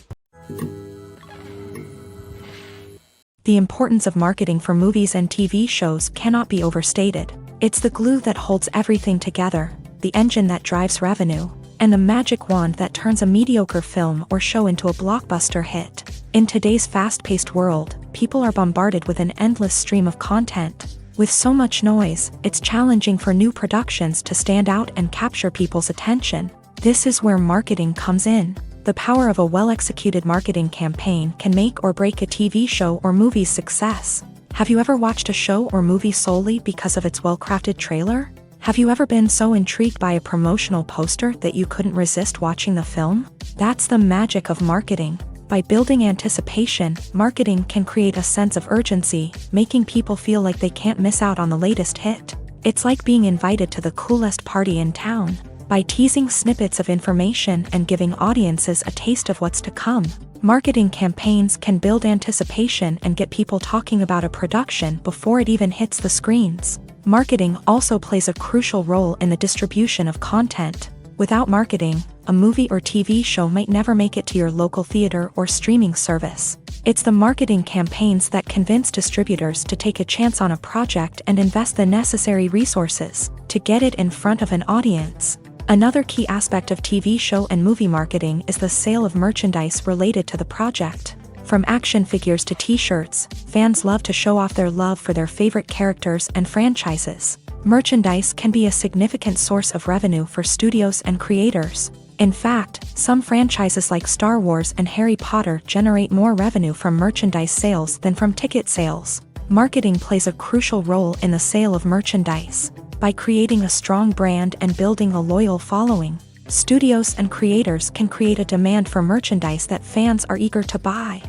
The importance of marketing for movies and TV shows cannot be overstated. It's the glue that holds everything together, the engine that drives revenue, and the magic wand that turns a mediocre film or show into a blockbuster hit. In today's fast-paced world, people are bombarded with an endless stream of content. With so much noise, it's challenging for new productions to stand out and capture people's attention. This is where marketing comes in. The power of a well-executed marketing campaign can make or break a TV show or movie's success. Have you ever watched a show or movie solely because of its well-crafted trailer? Have you ever been so intrigued by a promotional poster that you couldn't resist watching the film? That's the magic of marketing. By building anticipation, marketing can create a sense of urgency, making people feel like they can't miss out on the latest hit. It's like being invited to the coolest party in town. By teasing snippets of information and giving audiences a taste of what's to come, marketing campaigns can build anticipation and get people talking about a production before it even hits the screens. Marketing also plays a crucial role in the distribution of content. Without marketing, a movie or TV show might never make it to your local theater or streaming service. It's the marketing campaigns that convince distributors to take a chance on a project and invest the necessary resources to get it in front of an audience. Another key aspect of TV show and movie marketing is the sale of merchandise related to the project. From action figures to t-shirts, fans love to show off their love for their favorite characters and franchises. Merchandise can be a significant source of revenue for studios and creators. In fact, some franchises like Star Wars and Harry Potter generate more revenue from merchandise sales than from ticket sales. Marketing plays a crucial role in the sale of merchandise. By creating a strong brand and building a loyal following, studios and creators can create a demand for merchandise that fans are eager to buy.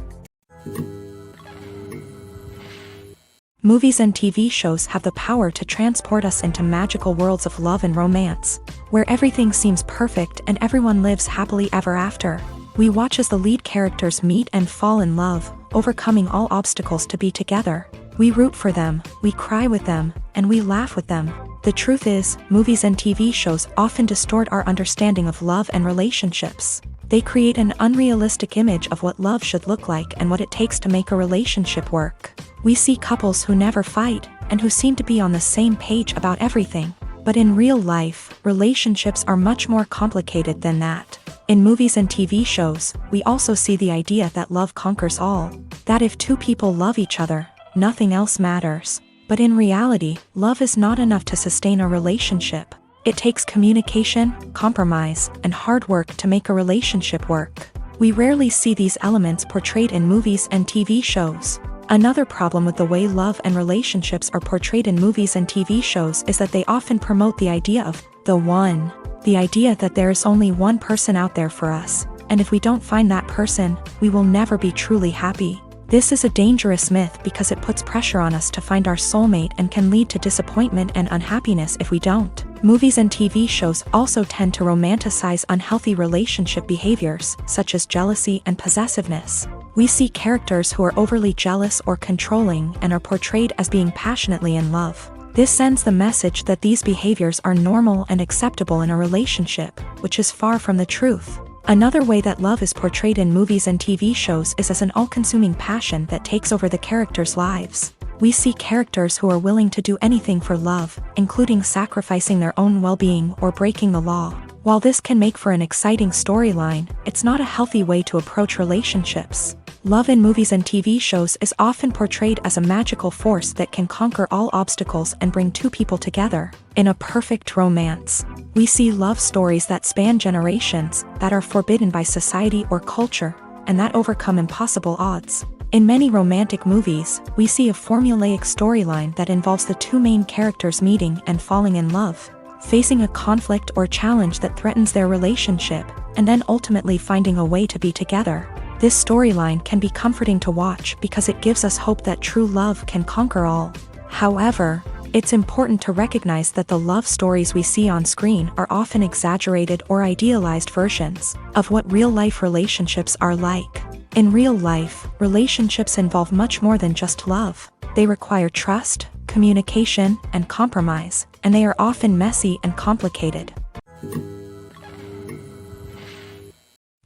Movies and TV shows have the power to transport us into magical worlds of love and romance, where everything seems perfect and everyone lives happily ever after. We watch as the lead characters meet and fall in love, overcoming all obstacles to be together. We root for them, we cry with them, and we laugh with them. The truth is, movies and TV shows often distort our understanding of love and relationships. They create an unrealistic image of what love should look like and what it takes to make a relationship work. We see couples who never fight, and who seem to be on the same page about everything. But in real life, relationships are much more complicated than that. In movies and TV shows, we also see the idea that love conquers all. That if two people love each other, nothing else matters. But in reality, love is not enough to sustain a relationship. It takes communication, compromise, and hard work to make a relationship work. We rarely see these elements portrayed in movies and TV shows. Another problem with the way love and relationships are portrayed in movies and TV shows is that they often promote the idea of the one. The idea that there is only one person out there for us, and if we don't find that person, we will never be truly happy. This is a dangerous myth because it puts pressure on us to find our soulmate and can lead to disappointment and unhappiness if we don't. Movies and TV shows also tend to romanticize unhealthy relationship behaviors, such as jealousy and possessiveness. We see characters who are overly jealous or controlling and are portrayed as being passionately in love. This sends the message that these behaviors are normal and acceptable in a relationship, which is far from the truth. Another way that love is portrayed in movies and TV shows is as an all-consuming passion that takes over the characters' lives. We see characters who are willing to do anything for love, including sacrificing their own well-being or breaking the law. While this can make for an exciting storyline, it's not a healthy way to approach relationships. Love in movies and TV shows is often portrayed as a magical force that can conquer all obstacles and bring two people together. In a perfect romance, we see love stories that span generations, that are forbidden by society or culture, and that overcome impossible odds. In many romantic movies, we see a formulaic storyline that involves the two main characters meeting and falling in love, facing a conflict or challenge that threatens their relationship, and then ultimately finding a way to be together. This storyline can be comforting to watch because it gives us hope that true love can conquer all. However, it's important to recognize that the love stories we see on screen are often exaggerated or idealized versions of what real-life relationships are like. In real life, relationships involve much more than just love. They require trust, communication, and compromise, and they are often messy and complicated.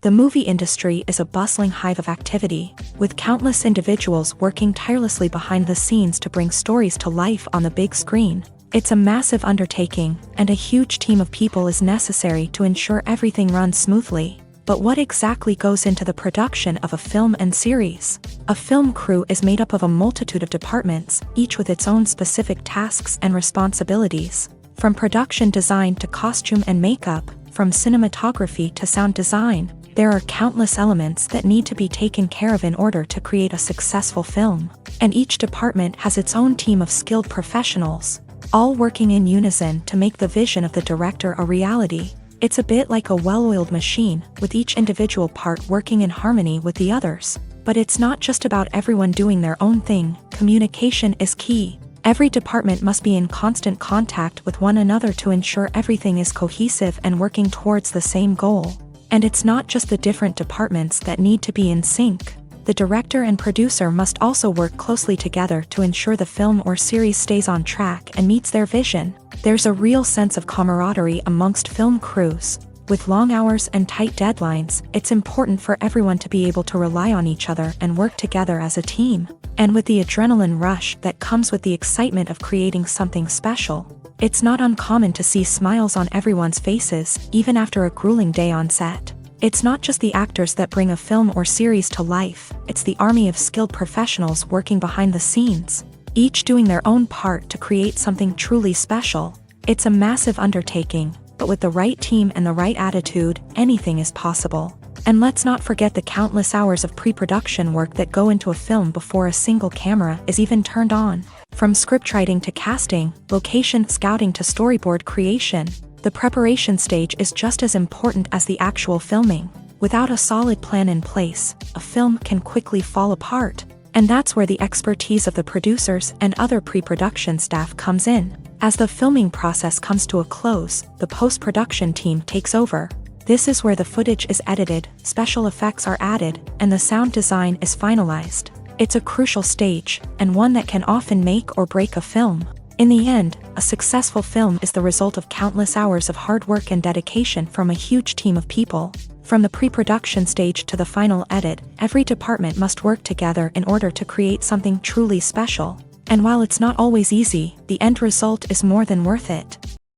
The movie industry is a bustling hive of activity, with countless individuals working tirelessly behind the scenes to bring stories to life on the big screen. It's a massive undertaking, and a huge team of people is necessary to ensure everything runs smoothly. But what exactly goes into the production of a film and series? A film crew is made up of a multitude of departments, each with its own specific tasks and responsibilities. From production design to costume and makeup, from cinematography to sound design, there are countless elements that need to be taken care of in order to create a successful film. And each department has its own team of skilled professionals, all working in unison to make the vision of the director a reality. It's a bit like a well-oiled machine, with each individual part working in harmony with the others. But it's not just about everyone doing their own thing. Communication is key. Every department must be in constant contact with one another to ensure everything is cohesive and working towards the same goal. And it's not just the different departments that need to be in sync. The director and producer must also work closely together to ensure the film or series stays on track and meets their vision. There's a real sense of camaraderie amongst film crews. With long hours and tight deadlines, it's important for everyone to be able to rely on each other and work together as a team. And with the adrenaline rush that comes with the excitement of creating something special, it's not uncommon to see smiles on everyone's faces, even after a grueling day on set. It's not just the actors that bring a film or series to life, it's the army of skilled professionals working behind the scenes, each doing their own part to create something truly special. It's a massive undertaking, but with the right team and the right attitude, anything is possible. And let's not forget the countless hours of pre-production work that go into a film before a single camera is even turned on. From scriptwriting to casting, location scouting to storyboard creation, the preparation stage is just as important as the actual filming. Without a solid plan in place, a film can quickly fall apart. And that's where the expertise of the producers and other pre-production staff comes in. As the filming process comes to a close, the post-production team takes over. This is where the footage is edited, special effects are added, and the sound design is finalized. It's a crucial stage, and one that can often make or break a film. In the end, a successful film is the result of countless hours of hard work and dedication from a huge team of people. From the pre-production stage to the final edit, every department must work together in order to create something truly special. And while it's not always easy, the end result is more than worth it.